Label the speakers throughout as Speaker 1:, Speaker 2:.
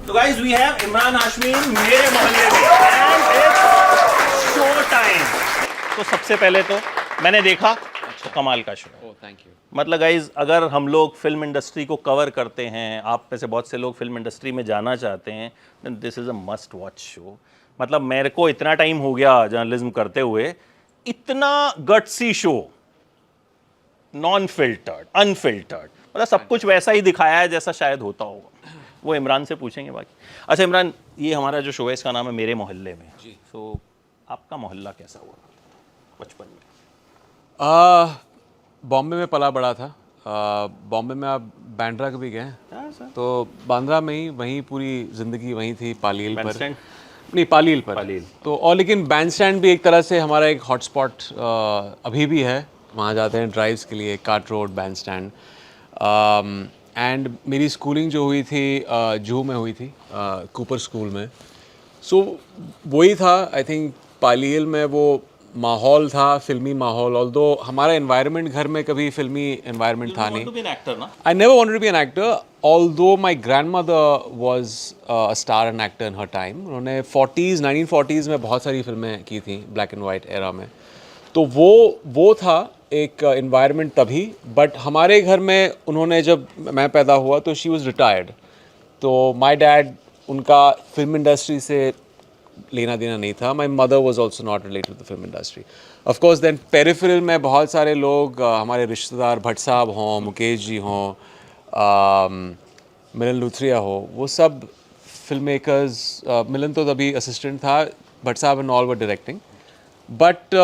Speaker 1: तो guys we have Imran Hashmi मेरे मोहल्ले में एंड इट्स शो टाइम। तो सबसे पहले तो मैंने देखा तो कमाल का शो।
Speaker 2: Oh thank you.
Speaker 1: मतलब गाइज अगर हम लोग फिल्म इंडस्ट्री को कवर करते हैं, आप में से बहुत से लोग फिल्म इंडस्ट्री में जाना चाहते हैं, then this is a must watch show. मतलब मेरे को इतना टाइम हो गया जर्नलिज्म करते हुए, इतना gutsy show, non filtered, unfiltered, मतलब सब कुछ वैसा ही दिखाया है जैसा शायद होता होगा। वो इमरान से पूछेंगे बाकी। अच्छा इमरान, ये हमारा जो शो है इसका नाम है मेरे मोहल्ले में जी। तो आपका मोहल्ला कैसा हुआ बचपन में?
Speaker 2: बॉम्बे में पला बड़ा था। बॉम्बे में आप बांद्रा कभी गए? तो बांद्रा में ही वहीं पूरी ज़िंदगी वहीं थी, पालील पर। नहीं, पालील पर।
Speaker 1: पालील।
Speaker 2: तो और लेकिन बैंड स्टैंड भी एक तरह से हमारा एक हॉटस्पॉट अभी भी है। वहाँ जाते हैं ड्राइव्स के लिए, काट रोड, बैंड स्टैंड। एंड मेरी स्कूलिंग जो हुई थी जूहू में हुई थी, कूपर स्कूल में। सो वही था, आई थिंक पालील में वो माहौल था, फिल्मी माहौल। ऑल्दो हमारा एनवायरनमेंट घर में कभी फिल्मी एनवायरनमेंट था नहीं। I never wanted to be an actor, although my grandmother was a star and actor in her time. उन्होंने 1940s में बहुत सारी फिल्में की थी ब्लैक एंड वाइट एरा में। तो वो था एक एनवायरनमेंट तभी। बट हमारे घर में उन्होंने, जब मैं पैदा हुआ तो शी वाज रिटायर्ड। तो माय डैड, उनका फिल्म इंडस्ट्री से लेना देना नहीं था। My mother was also not related to the film industry. Of course then peripheral में बहुत सारे लोग, हमारे रिश्तेदार, भट्ट साहब हों, मुकेश जी हों, मिलन लुथरिया हो, वो सब फिल्म मेकर्स। मिलन तो तभी असिस्टेंट था, भट्ट साहब and all were directing. But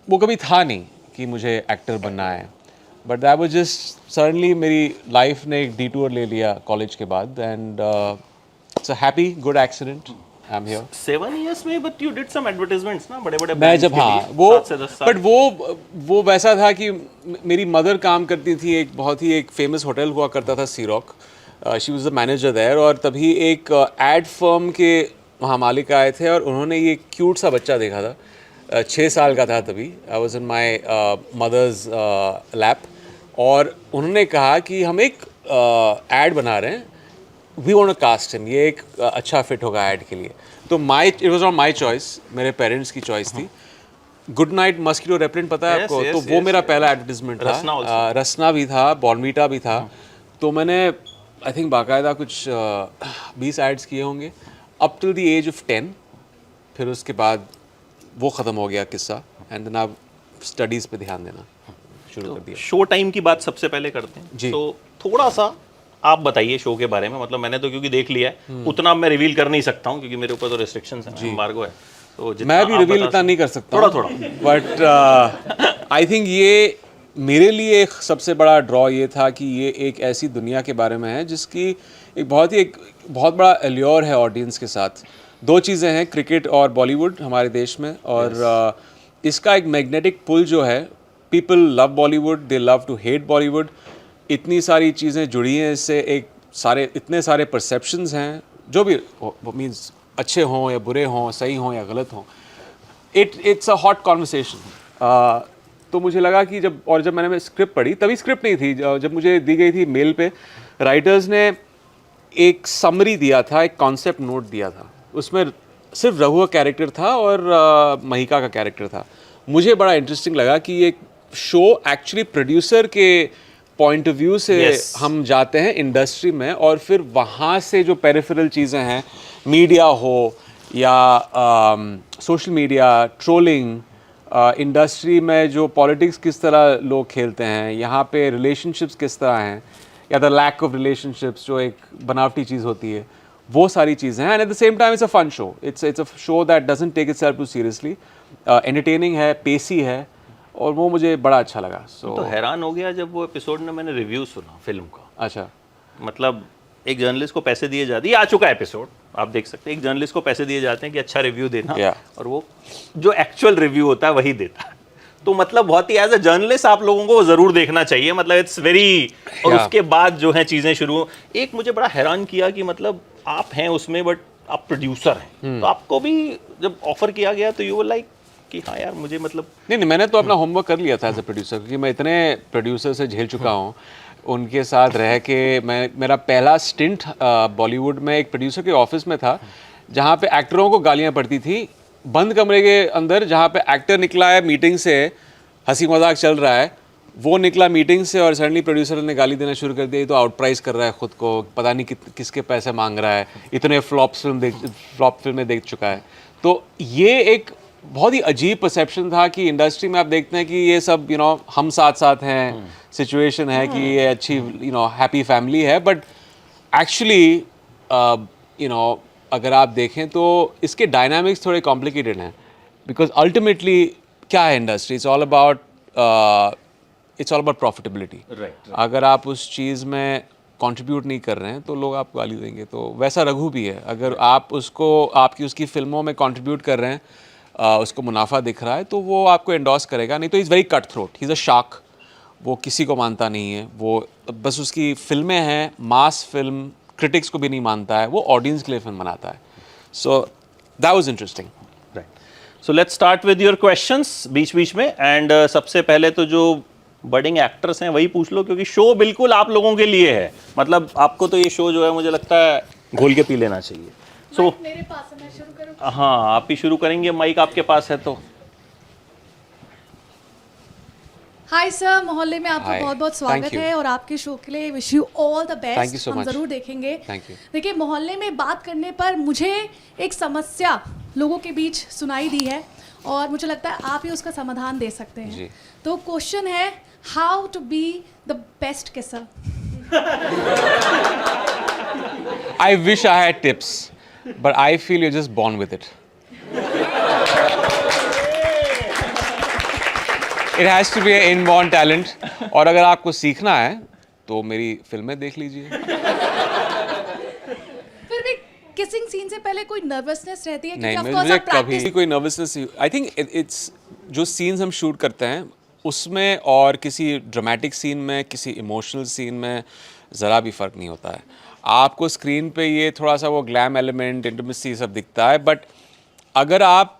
Speaker 2: वो कभी था नहीं कि मुझे एक्टर बनना है। But that was just suddenly मेरी लाइफ ने एक डिटूर ले लिया कॉलेज के बाद। And it's a happy good accident. I'm here.
Speaker 1: 7 years में, but you did some advertisements ना, बड़े-बड़े
Speaker 2: मैं
Speaker 1: brands
Speaker 2: जब,
Speaker 1: के
Speaker 2: हाँ,
Speaker 1: लिए,
Speaker 2: वो
Speaker 1: 7 से 10 साल।
Speaker 2: बट वो वैसा था कि मेरी मदर काम करती थी एक बहुत ही एक फेमस होटल हुआ करता था, Sea Rock. She was the manager there. और तभी एक एड फर्म के वहाँ मालिक आए थे और उन्होंने ये क्यूट सा बच्चा देखा था। 6 साल का था तभी। I was in my mother's lap. और उन्होंने कहा कि हम एक एड बना रहे हैं, we want to cast him, ये एक अच्छा फिट होगा ऐड के लिए। तो it was not my choice, मेरे पेरेंट्स की चॉइस थी। गुड नाइट मस्किटो रेपेलेंट पता है आपको? तो वो मेरा पहला एडवर्टाइजमेंट था। रसना भी था, बॉर्नवीटा भी था। तो मैंने आई थिंक बाकायदा कुछ 20 एड्स किए होंगे up till the age of 10। फिर उसके बाद वो ख़त्म हो गया किस्सा। एंड देन आप स्टडीज़ पे ध्यान देना शुरू कर दिया।
Speaker 1: शो टाइम की बात सबसे पहले करते हैं
Speaker 2: जी।
Speaker 1: तो थोड़ा सा आप बताइए शो के बारे में। मतलब मैंने तो क्योंकि देख लिया है, उतना मैं रिवील कर नहीं सकता हूँ क्योंकि मेरे ऊपर तो रिस्ट्रिक्शंस हैं, एम्बार्गो है। तो
Speaker 2: मैं भी रिवील इतना नहीं कर सकता,
Speaker 1: थोड़ा।
Speaker 2: बट आई थिंक ये मेरे लिए एक सबसे बड़ा ड्रॉ ये था कि ये एक ऐसी दुनिया के बारे में है जिसकी एक बहुत बड़ा एल्योर है ऑडियंस के साथ। दो चीज़ें हैं, क्रिकेट और बॉलीवुड हमारे देश में। और इसका एक मैग्नेटिक पुल जो है, people love Bollywood, they love to hate Bollywood. इतनी सारी चीज़ें जुड़ी हैं इससे, इतने सारे परसेप्शंस हैं, जो भी मीन्स अच्छे हों या बुरे हों, सही हों या गलत हों। It's a hot conversation. तो मुझे लगा कि जब मैंने स्क्रिप्ट पढ़ी, तभी स्क्रिप्ट नहीं थी, जब मुझे दी गई थी मेल पे, राइटर्स ने एक समरी दिया था, एक कॉन्सेप्ट नोट दिया था। उसमें सिर्फ रघु का कैरेक्टर था और महिका का कैरेक्टर था। मुझे बड़ा इंटरेस्टिंग लगा कि ये शो एक्चुअली प्रोड्यूसर के पॉइंट ऑफ व्यू से हम जाते हैं इंडस्ट्री में, और फिर वहाँ से जो पेरिफेरल चीज़ें हैं, मीडिया हो या सोशल मीडिया, ट्रोलिंग, इंडस्ट्री में जो पॉलिटिक्स किस तरह लोग खेलते हैं, यहाँ पे रिलेशनशिप्स किस तरह हैं, या द लैक ऑफ रिलेशनशिप्स जो एक बनावटी चीज़ होती है, वो सारी चीज़ें हैं। And at the same time it's a fun show. It's a show that doesn't take itself too seriously. Entertaining है, पेसी है, और वो मुझे बड़ा अच्छा लगा।
Speaker 1: तो हैरान हो गया जब वो एपिसोड में मैंने रिव्यू सुना फिल्म का।
Speaker 2: अच्छा।
Speaker 1: मतलब एक जर्नलिस्ट को पैसे दिए जाते हैं, ये आ चुका है एपिसोड, आप देख सकते हैं, एक जर्नलिस्ट को पैसे दिए जाते हैं कि अच्छा रिव्यू देना, और वो जो एक्चुअल रिव्यू होता है वही देता है। तो मतलब बहुत ही एज अ जर्नलिस्ट आप लोगों को ज़रूर देखना चाहिए। मतलब इट्स वेरी, और उसके बाद जो है चीज़ें शुरू। एक मुझे बड़ा हैरान किया कि मतलब आप हैं उसमें, बट आप प्रोड्यूसर हैं, तो आपको भी जब ऑफर किया गया तो यू वर लाइक कि हाँ यार मुझे मतलब
Speaker 2: नहीं, मैंने तो अपना होमवर्क कर लिया था एज ए प्रोड्यूसर, क्योंकि मैं इतने प्रोड्यूसर से झेल चुका हूँ। उनके साथ रह के मेरा पहला स्टिंट बॉलीवुड में एक प्रोड्यूसर के ऑफिस में था जहाँ पे एक्टरों को गालियाँ पड़ती थी बंद कमरे के अंदर, जहाँ पे एक्टर निकला है मीटिंग से, हंसी मजाक चल रहा है, वो निकला मीटिंग से और सडनली प्रोड्यूसर ने गाली देना शुरू कर दिया, ये तो आउट प्राइस कर रहा है खुद को, पता नहीं किसके पैसे मांग रहा है, इतने फ्लॉप फिल्में देख चुका है। तो ये एक बहुत ही अजीब परसेप्शन था कि इंडस्ट्री में आप देखते हैं कि ये सब हम साथ साथ हैं, सिचुएशन है कि ये अच्छी हैप्पी फैमिली है, बट एक्चुअली अगर आप देखें तो इसके डायनामिक्स थोड़े कॉम्प्लिकेटेड हैं, बिकॉज अल्टीमेटली क्या है industry, it's all about profitability. अगर आप उस चीज़ में कंट्रीब्यूट नहीं कर रहे हैं तो लोग आपको गाली देंगे। तो वैसा रघु भी है, अगर आप उसकी फिल्मों में कंट्रीब्यूट कर रहे हैं, उसको मुनाफा दिख रहा है तो वो आपको एंडोर्स करेगा, नहीं तो is very cut throat, he is a shark, वो किसी को मानता नहीं है, वो बस उसकी फिल्में हैं, मास फिल्म, क्रिटिक्स को भी नहीं मानता है, वो ऑडियंस के लिए फिल्म बनाता है। So that was interesting.
Speaker 1: Right, so let's start with your questions बीच बीच में, एंड सबसे पहले तो जो बडिंग एक्टर्स हैं वही पूछ लो, क्योंकि शो बिल्कुल आप लोगों के लिए है, मतलब आपको तो ये शो जो है मुझे लगता है घोल के पी लेना चाहिए। सो
Speaker 3: मेरे पास है, मैं शुरू करूं?
Speaker 1: हाँ, आप ही शुरू करेंगे, माइक आपके पास है तो।
Speaker 3: हाय सर, मोहल्ले में आपका
Speaker 2: Hi.
Speaker 3: बहुत बहुत
Speaker 2: Thank
Speaker 3: स्वागत
Speaker 2: you.
Speaker 3: है और आपके शो के लिए wish you all the
Speaker 2: Thank you
Speaker 3: best.
Speaker 2: so
Speaker 3: हम
Speaker 2: much.
Speaker 3: ज़रूर देखेंगे।
Speaker 2: Thank you.
Speaker 3: देखिए, मोहल्ले में बात करने पर मुझे एक समस्या लोगों के बीच सुनाई दी है और मुझे लगता है आप ही उसका समाधान दे सकते हैं।
Speaker 2: जी।
Speaker 3: तो क्वेश्चन है, how to be the best kisser?
Speaker 2: I wish I had tips, but I feel you're just born with it. It has to be an inborn talent. और अगर आपको सीखना है तो मेरी फिल्में देख लीजिए।
Speaker 3: फिर भी किसिंग सीन से पहले कोई नर्वसनेस रहती है?
Speaker 2: नहीं,
Speaker 3: क्योंकि of course
Speaker 2: मुझे
Speaker 3: आप practice-
Speaker 2: कभी कोई नर्वसनेस, आई थिंक इट्स जो सीन्स हम शूट करते हैं उसमें और किसी ड्रामेटिक सीन में, किसी इमोशनल सीन में ज़रा भी फ़र्क नहीं होता है। आपको स्क्रीन पे ये थोड़ा सा वो ग्लैम एलिमेंट, इंटिमेसी सब दिखता है, बट अगर आप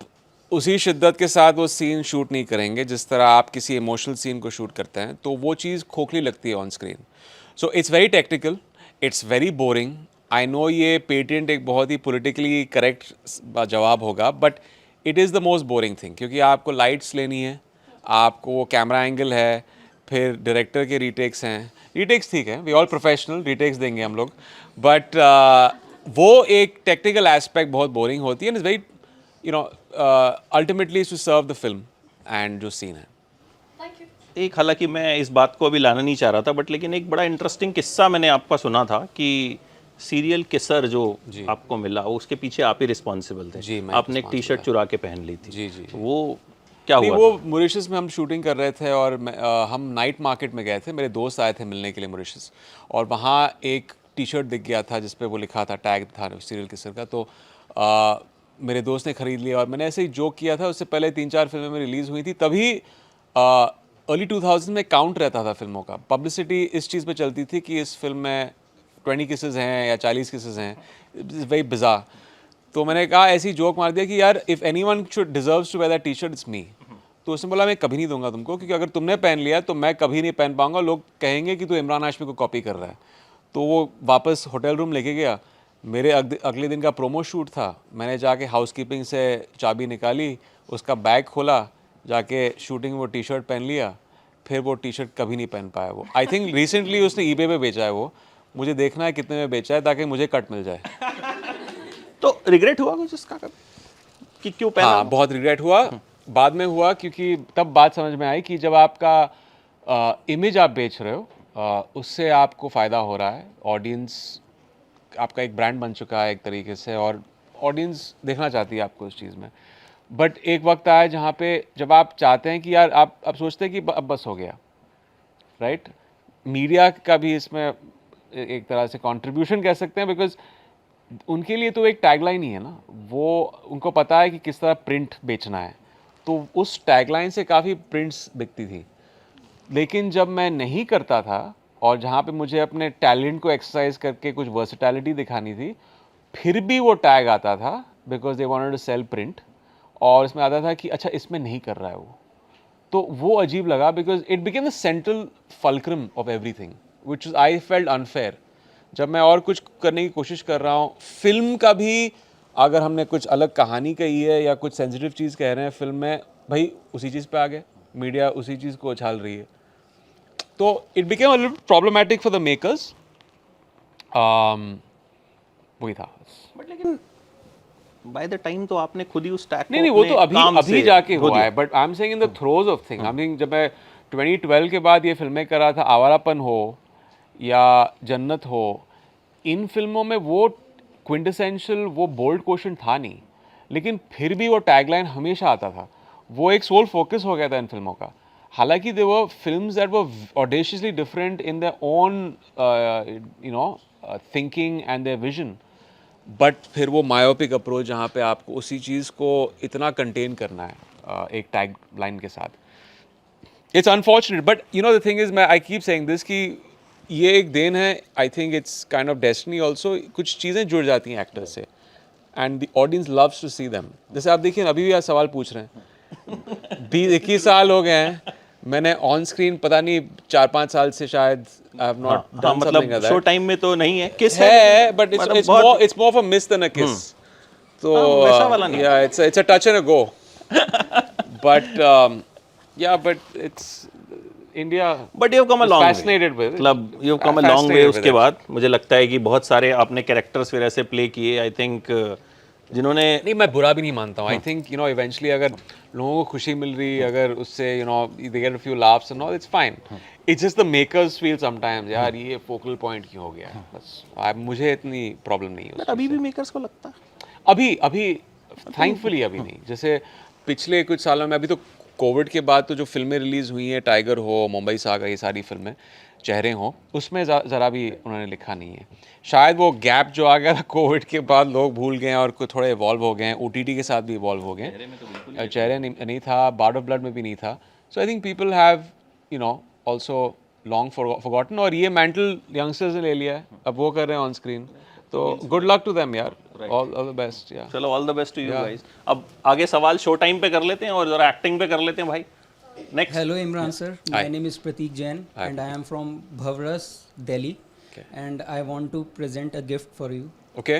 Speaker 2: उसी शिद्दत के साथ वो सीन शूट नहीं करेंगे जिस तरह आप किसी इमोशनल सीन को शूट करते हैं, तो वो चीज़ खोखली लगती है on screen. So it's very technical, it's very boring. I know ये पेटेंट एक बहुत ही पॉलिटिकली करेक्ट जवाब होगा, but it is the most boring thing, क्योंकि आपको लाइट्स लेनी है, आपको वो कैमरा एंगल है, फिर डायरेक्टर के रीटेक्स हैं। रीटेक्स ठीक है, वी ऑल प्रोफेशनल, रीटेक्स देंगे हम लोग, बट वो एक टेक्निकल एस्पेक्ट बहुत बोरिंग होती है, and is very ultimately to serve the film and जो सीन है।
Speaker 3: Thank you.
Speaker 1: एक, हालांकि मैं इस बात को अभी लाना नहीं चाह रहा था, बट लेकिन एक बड़ा इंटरेस्टिंग किस्सा मैंने आपका सुना था कि सीरियल किसर जो आपको मिला उसके पीछे आप ही रिस्पॉन्सिबल थे।
Speaker 2: जी, मैं
Speaker 1: आपने एक टी शर्ट चुरा के पहन ली थी।
Speaker 2: जी, जी।
Speaker 1: वो क्या
Speaker 2: नहीं,
Speaker 1: हुआ
Speaker 2: वो
Speaker 1: था?
Speaker 2: मॉरिशस में हम शूटिंग कर रहे थे और हम नाइट मार्केट में गए थे, मेरे दोस्त आए थे मिलने के लिए मॉरिशस, और वहाँ एक टी शर्ट दिख गया था जिस पे वो लिखा था, टैग था सीरियल किसर का। तो मेरे दोस्त ने ख़रीद लिया और मैंने ऐसे ही जोक किया था। उससे पहले 3-4 फिल्में में रिलीज़ हुई थी, तभी अर्ली 2000 में काउंट रहता था फिल्मों का। पब्लिसिटी इस चीज़ पे चलती थी कि इस फिल्म में 20 किसेस हैं या 40 किसेस हैं, इट्स वेरी बिज़ार। तो मैंने कहा, ऐसी जोक मार दिया कि यार, if anyone should deserves to wear that T shirt, it's me. तो उसने बोला, मैं कभी नहीं दूंगा तुमको, क्योंकि अगर तुमने पहन लिया तो मैं कभी नहीं पहन पाऊंगा, लोग कहेंगे कि तू इमरान हाशमी को कॉपी कर रहा है। तो वो वापस होटल रूम लेके गया। मेरे अगले दिन का प्रोमो शूट था, मैंने जाके हाउसकीपिंग से चाबी निकाली, उसका बैग खोला, जाके शूटिंग वो टी शर्ट पहन लिया, फिर वो टी शर्ट कभी नहीं पहन पाया वो। आई थिंक रिसेंटली उसने ईबे पे बेचा है वो, मुझे देखना है कितने में बेचा है ताकि मुझे कट मिल जाए।
Speaker 1: तो रिग्रेट हुआ कुछ इसका कभी कि क्यों पहना?
Speaker 2: हाँ, बहुत रिग्रेट हुआ। बाद में हुआ, क्योंकि तब बात समझ में आई कि जब आपका इमेज आप बेच रहे हो, उससे आपको फ़ायदा हो रहा है। ऑडियंस, आपका एक ब्रांड बन चुका है एक तरीके से, और ऑडियंस देखना चाहती है आपको उस चीज़ में। बट एक वक्त आया जहाँ पे जब आप चाहते हैं कि यार, आप अब सोचते हैं कि अब बस हो गया, राइट? मीडिया का भी इसमें एक तरह से कंट्रीब्यूशन कह सकते हैं, बिकॉज उनके लिए तो एक टैगलाइन ही है ना, वो उनको पता है कि किस तरह प्रिंट बेचना है, तो उस टैगलाइन से काफ़ी प्रिंट्स बिकती थी। लेकिन जब मैं नहीं करता था और जहाँ पे मुझे अपने टैलेंट को एक्सरसाइज करके कुछ वर्सेटैलिटी दिखानी थी, फिर भी वो टैग आता था, because they wanted to sell print, और इसमें आता था कि अच्छा, इसमें नहीं कर रहा है वो। तो वो अजीब लगा, because it became the central fulcrum of everything. which I felt unfair. जब मैं और कुछ करने की कोशिश कर रहा हूँ, फिल्म का भी अगर हमने कुछ अलग कहानी कही है या कुछ सेंसिटिव चीज़ कह रहे हैं फिल्म में, भाई उसी चीज़ पे आ गए, मीडिया उसी चीज़ को उछाल रही है, तो it became a little problematic for the makers. वही था.
Speaker 1: बट लेकिन बाय द टाइम तो आपने खुद ही उस टैग को
Speaker 2: नहीं वो तो
Speaker 1: अपने काम
Speaker 2: अभी
Speaker 1: से
Speaker 2: जाके
Speaker 1: धो
Speaker 2: हुआ
Speaker 1: दिया।
Speaker 2: है, but I am saying in the throws of thing. I mean जब मैं 2012 के बाद ये फिल्में कर रहा था, आवारापन हो या जन्नत हो, इन फिल्मों में वो क्विंटेसेंशियल वो बोल्ड क्वेश्चन था नहीं, लेकिन फिर भी वो टैगलाइन हमेशा आता था. वो एक सोल फोकस हो गया था इन फिल्मों का. हालांकि they were films that were audaciously different in their own you know thinking and their vision, but फिर वो मायोपिक अप्रोच जहाँ पे आपको उसी चीज़ को इतना कंटेन करना है एक टैग लाइन के साथ. It's unfortunate, but you know the thing is, मैं आई कीप सेइंग दिस कि ये एक देन है. I think it's kind of destiny also. कुछ चीज़ें जुड़ जाती हैं एक्टर्स से and the audience loves to see them. जैसे आप देखिए अभी भी आप सवाल पूछ रहे हैं, 20-21 साल हो गए हैं, मैंने ऑन स्क्रीन पता नहीं 4-5 साल से शायद आई हैव नॉट
Speaker 1: हाँ,
Speaker 2: डन समथिंग
Speaker 1: मतलब
Speaker 2: लाइक
Speaker 1: शो
Speaker 2: दैट.
Speaker 1: टाइम में तो नहीं है, किस
Speaker 2: है, but
Speaker 1: मतलब
Speaker 2: it's
Speaker 1: बहुत-
Speaker 2: more of a miss than a kiss. So
Speaker 1: वैसा वाला नहीं.
Speaker 2: yeah, it's a touch and a go. But yeah, but it's India.
Speaker 1: But you come a
Speaker 2: is
Speaker 1: long
Speaker 2: fascinated with it.
Speaker 1: मतलब you come a long way.
Speaker 2: Fascinated with
Speaker 1: उसके
Speaker 2: it.
Speaker 1: बाद मुझे लगता है कि बहुत सारे आपने कैरेक्टर्स फिर ऐसे प्ले किए, आई थिंक जिन्होंने
Speaker 2: नहीं, मैं बुरा भी नहीं मानता हूँ. I think you know eventually अगर लोगों को खुशी मिल रही, अगर उससे you know they get a few laughs and all, it's fine. It's just the makers feel sometimes यार ये फोकल पॉइंट क्यों हो गया. बस मुझे इतनी प्रॉब्लम नहीं है
Speaker 1: बट
Speaker 2: उससे.
Speaker 1: अभी भी मेकर्स को लगता है.
Speaker 2: अभी थैंकफुली अभी नहीं. जैसे पिछले कुछ सालों में, अभी तो कोविड के बाद तो जो फिल्में रिलीज़ हुई हैं, टाइगर हो, मुंबई सागा, ये सारी फिल्में, चेहरे हों, उसमें ज़रा भी उन्होंने लिखा नहीं है. शायद वो गैप जो आ गया था कोविड के बाद, लोग भूल गए हैं और कुछ थोड़े इवॉल्व हो गए हैं. OTT के साथ भी इवॉल्व हो गए. चेहरे नहीं था, बार्ड ऑफ ब्लड में भी नहीं था. So I think people have you know also long forgotten, और ये मेंटल यंगस्टर्स ने ले लिया है, अब वो कर रहे हैं ऑन स्क्रीन. तो गुड लक टू देम यार, ऑल द बेस्ट. या
Speaker 1: चलो all the best to you guys. अब आगे सवाल शो टाइम पे कर लेते हैं और जरा एक्टिंग पे कर लेते हैं भाई. Next.
Speaker 4: Hello Imran sir,
Speaker 2: Hi.
Speaker 4: my name is Prateek Jain
Speaker 2: Hi.
Speaker 4: and I am from Bhavras, Delhi,
Speaker 2: Okay.
Speaker 4: and I want to present a gift for you.
Speaker 2: Okay.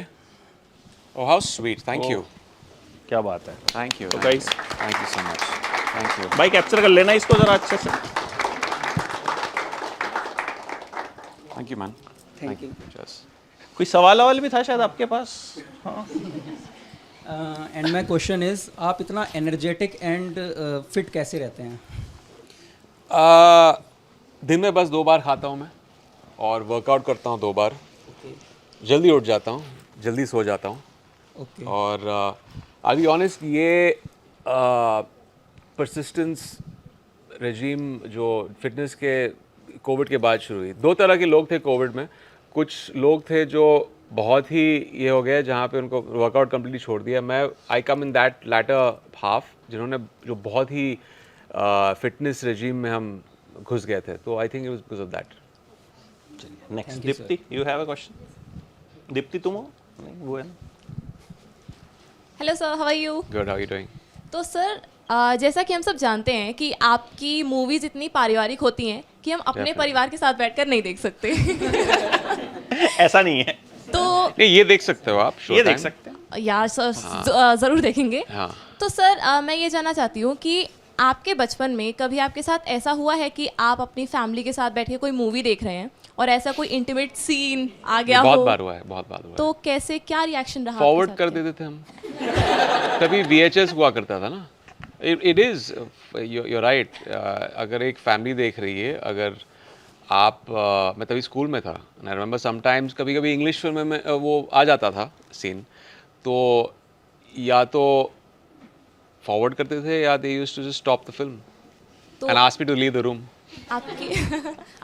Speaker 2: Oh how sweet. Thank you.
Speaker 1: क्या बात है.
Speaker 2: Thank you.
Speaker 1: So guys,
Speaker 2: thank you so much. Thank you.
Speaker 1: भाई capture कर लेना इसको जरा अच्छे से.
Speaker 2: Thank you man.
Speaker 4: Thank you.
Speaker 1: कोई सवाल भी था शायद आपके पास. हाँ.
Speaker 4: And my question is, आप इतना energetic and fit कैसे रहते हैं?
Speaker 2: दिन में बस 2 बार खाता हूँ मैं, और वर्कआउट करता हूँ 2 बार. जल्दी उठ जाता हूँ, जल्दी सो जाता हूँ.
Speaker 4: Okay.
Speaker 2: और आई बी ऑनेस्ट, ये परसिस्टेंस रेजीम जो फिटनेस के कोविड के बाद शुरू हुई. 2 तरह के लोग थे कोविड में. कुछ लोग थे जो बहुत ही ये हो गए, जहाँ पे उनको वर्कआउट कम्प्लीटली छोड़ दिया. मैं आई कम इन दैट लैटर हाफ, जिन्होंने जो बहुत ही फिटनेस रेजीम में हम घुस गए थे. तो I think it was because of that.
Speaker 1: Next
Speaker 4: Thank you,
Speaker 1: Deepti, you have a question. Deepti तुम हो? नहीं वो है ना.
Speaker 5: Hello sir, how are you?
Speaker 2: Good. How you doing?
Speaker 5: तो सर जैसा कि हम सब जानते हैं कि आपकी मूवीज इतनी पारिवारिक होती हैं कि हम अपने
Speaker 2: Definitely.
Speaker 5: परिवार के साथ बैठकर नहीं देख सकते.
Speaker 1: ऐसा नहीं है.
Speaker 5: तो
Speaker 2: नहीं, ये देख सकते हो आप.
Speaker 1: ये देख सकते हैं.
Speaker 5: यार सर ज़रूर देखेंगे.
Speaker 2: हाँ.
Speaker 5: तो सर मैं ये जानना चाहती हूँ कि आपके बचपन में कभी आपके साथ ऐसा हुआ है कि आप अपनी फैमिली के साथ बैठ के कोई मूवी देख रहे हैं और ऐसा कोई इंटीमेट सीन आ गया
Speaker 2: बहुत
Speaker 5: हो?
Speaker 2: बार हुआ है, बहुत बार हुआ है.
Speaker 5: तो कैसे, क्या रिएक्शन रहा आपके
Speaker 2: फॉरवर्ड
Speaker 5: साथ
Speaker 2: कर
Speaker 5: का?
Speaker 2: देते थे हम. तभी VHS हुआ करता था ना. It is you right. अगर एक फैमिली देख रही है, अगर आप मैं तभी स्कूल में था. आई रिमेंबर समटाइम्स कभी कभी इंग्लिश फिल्म में वो आ जाता था सीन, तो या तो फॉरवर्ड करते थे या they used to just stop the film
Speaker 5: तो
Speaker 2: and ask me to leave the room.
Speaker 5: आपके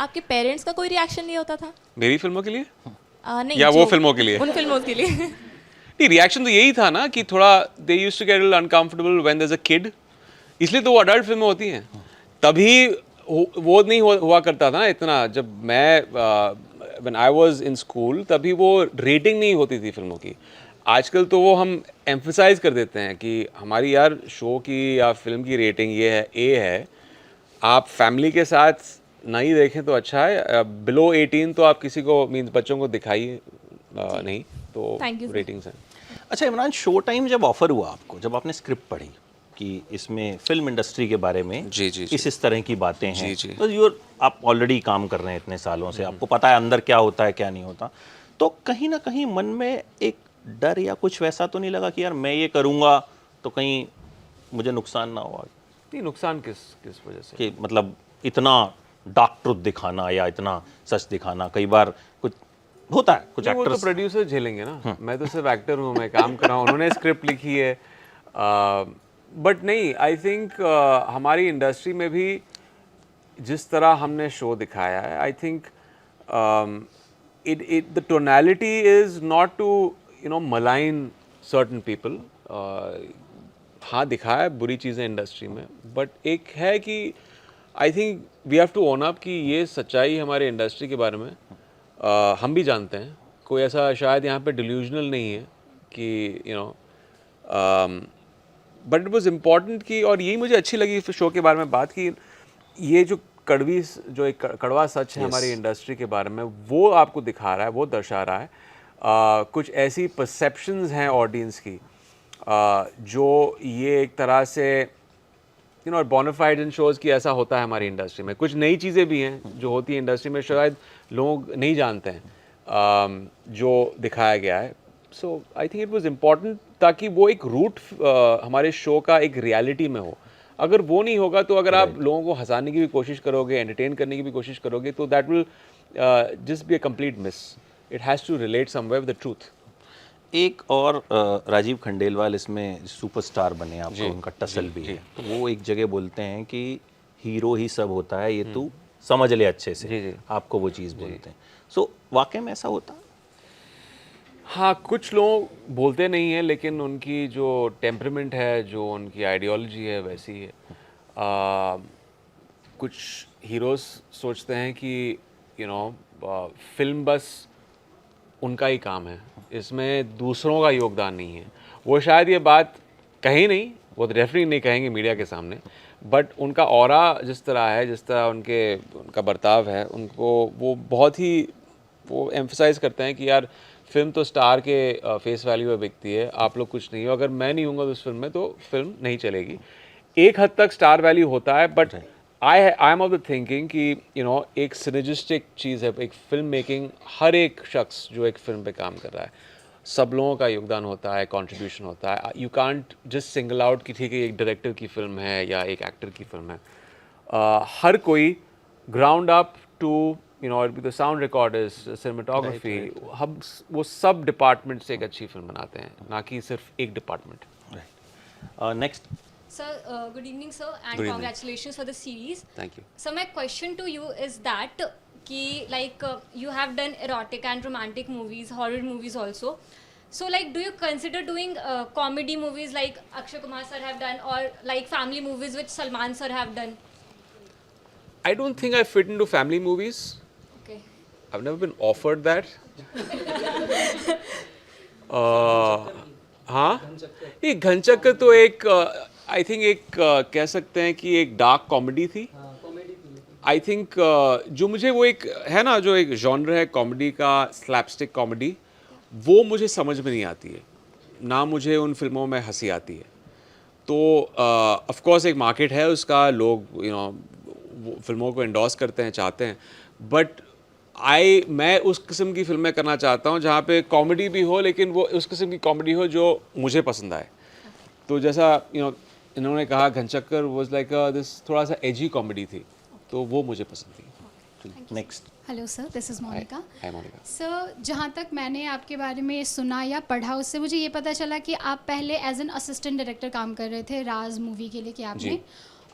Speaker 5: आपके पेरेंट्स का कोई रिएक्शन नहीं होता था?
Speaker 2: मेरी फिल्मों के लिए
Speaker 5: नहीं,
Speaker 2: या वो
Speaker 5: जो-
Speaker 2: फिल्मों के लिए?
Speaker 5: उन फिल्मों के लिए.
Speaker 2: नहीं, रिएक्शन तो यही था ना कि थोड़ा they used to get uncomfortable when there is a kid. इसलिए तो वो अडल्ट फिल्में होती हैं. तभी वो नहीं हुआ करता था इतना. जब मैं when I was in school, तभी वो रेटिंग नहीं होती थी फिल्मों की. आजकल तो वो हम एम्फसाइज कर देते हैं कि हमारी यार शो की या फिल्म की रेटिंग ये है, A है. आप फैमिली के साथ नहीं देखें तो अच्छा है। बिलो 18 तो आप किसी को मीन्स बच्चों को दिखाइए नहीं, तो
Speaker 5: Thank you, sir.
Speaker 2: रेटिंग्स हैं।
Speaker 1: अच्छा इमरान, शो टाइम जब ऑफर हुआ आपको, जब आपने स्क्रिप्ट पढ़ी कि इसमें फिल्म इंडस्ट्री के बारे में
Speaker 2: जी, जी, जी।
Speaker 1: इस तरह की बातें हैं,
Speaker 2: जी, जी।
Speaker 1: तो आप ऑलरेडी काम कर रहे हैं इतने सालों से, आपको पता है अंदर क्या होता है क्या नहीं होता, तो कहीं ना कहीं मन में एक डर या कुछ वैसा तो नहीं लगा कि यार मैं ये करूँगा तो कहीं मुझे नुकसान ना हो?
Speaker 2: नहीं, नुकसान किस किस वजह से?
Speaker 1: कि मतलब इतना डार्क ट्रुथ दिखाना या इतना सच दिखाना, कई बार कुछ होता है, कुछ
Speaker 2: नहीं, वो तो
Speaker 1: एक्टर्स
Speaker 2: प्रोड्यूसर झेलेंगे ना, मैं तो सिर्फ एक्टर हूँ, मैं काम कर रहा हूँ, उन्होंने स्क्रिप्ट लिखी है। बट नहीं, आई थिंक हमारी इंडस्ट्री में भी जिस तरह हमने शो दिखाया है, I think the tonality is not to malign certain people. हाँ, दिखाया है बुरी चीज़ें इंडस्ट्री में, बट एक है कि I think we have to own up कि ये सच्चाई हमारे इंडस्ट्री के बारे में हम भी जानते हैं। कोई ऐसा शायद यहाँ पे डिल्यूजनल नहीं है कि बट इट वाज इम्पॉर्टेंट कि, और यही मुझे अच्छी लगी शो के बारे में बात की, ये जो जो एक कड़वा सच है हमारी इंडस्ट्री के बारे में, वो आपको दिखा रहा है, वो दर्शा रहा है। कुछ ऐसी परसेप्शंस हैं ऑडियंस की जो ये एक तरह से बोनाफाइड इन शोज़ की ऐसा होता है हमारी इंडस्ट्री में। कुछ नई चीज़ें भी हैं जो होती हैं इंडस्ट्री में, शायद लोग नहीं जानते हैं जो दिखाया गया है। So I think it was important ताकि वो एक रूट हमारे शो का एक रियलिटी में हो। अगर वो नहीं होगा तो अगर आप लोगों को हंसाने की भी कोशिश करोगे, एंटरटेन करने की भी कोशिश करोगे, तो that will just be a complete miss. It has to relate somewhere with the truth.
Speaker 1: एक और राजीव खंडेलवाल इसमें सुपरस्टार बने, आपको उनका टसल भी है, तो वो एक जगह बोलते हैं कि हीरो ही सब होता है, ये तू समझ ले अच्छे से।
Speaker 2: जी।
Speaker 1: आपको वो चीज़ बोलते हैं। सो वाकई में ऐसा होता है?
Speaker 2: हाँ, कुछ लोग बोलते नहीं हैं, लेकिन उनकी जो टेम्परामेंट है, जो उनकी आइडियोलॉजी है, वैसी है। कुछ हीरोज़ सोचते हैं कि फिल्म बस उनका ही काम है, इसमें दूसरों का योगदान नहीं है। वो शायद ये बात कहीं नहीं, वो तो डेफिनेटली नहीं कहेंगे मीडिया के सामने, बट उनका ऑरा जिस तरह है, जिस तरह उनका बर्ताव है, उनको वो बहुत ही वो एम्फसाइज़ करते हैं कि यार फिल्म तो स्टार के फेस वैल्यू पे बिकती है, आप लोग कुछ नहीं हो, अगर मैं नहीं हूँगा तो उस फिल्म में तो फिल्म नहीं चलेगी। एक हद तक स्टार वैल्यू होता है, but I am of the thinking कि एक सिनर्जिस्टिक चीज़ है, एक फिल्म मेकिंग। हर एक शख्स जो एक फिल्म पे काम कर रहा है, सब लोगों का योगदान होता है, कंट्रीब्यूशन होता है। You can't just single out कि ठीक है एक डायरेक्टर की फिल्म है या एक एक्टर की फिल्म है। हर कोई ground up to the sound recorders, cinematography, हम वो सब डिपार्टमेंट से एक अच्छी फिल्म बनाते हैं, ना कि सिर्फ एक department.
Speaker 1: Next.
Speaker 6: Sir, good evening, sir, and
Speaker 2: Good evening.
Speaker 6: congratulations for the series.
Speaker 2: Thank you.
Speaker 6: So my question to you is that ki you have done erotic and romantic movies, horror movies also. So do you consider doing comedy movies like Akshay Kumar sir have done, or like family movies which Salman sir have done?
Speaker 2: I don't think I fit into family movies.
Speaker 6: Okay.
Speaker 2: I've never been offered that. हाँ, ये घनचक्कर तो एक I think एक कह सकते हैं कि एक डार्क कॉमेडी थी। आई थिंक जो मुझे वो एक है ना, जो एक जॉनर है कॉमेडी का, स्लैपस्टिक कॉमेडी, वो मुझे समझ में नहीं आती है, ना मुझे उन फिल्मों में हंसी आती है। तो ऑफ कोर्स एक मार्केट है उसका, लोग फिल्मों को एंडोर्स करते हैं, चाहते हैं, बट मैं उस किस्म की फिल्में करना चाहता हूँ जहाँ पे कॉमेडी भी हो, लेकिन वो उस किस्म की कॉमेडी हो जो मुझे पसंद आए। तो जैसा इन्होंने कहा, घनचक्कर वाज लाइक दिस थोड़ा सा एजी कॉमेडी थी, तो वो मुझे पसंद थी।
Speaker 1: Next.
Speaker 3: Hello sir, this is Monika.
Speaker 2: Hi Monika.
Speaker 3: Sir, जहाँ तक मैंने आपके बारे में सुना या पढ़ा, उससे मुझे ये पता चला कि आप पहले एज एन असिस्टेंट डायरेक्टर काम कर रहे थे राज मूवी के लिए, कि आपने,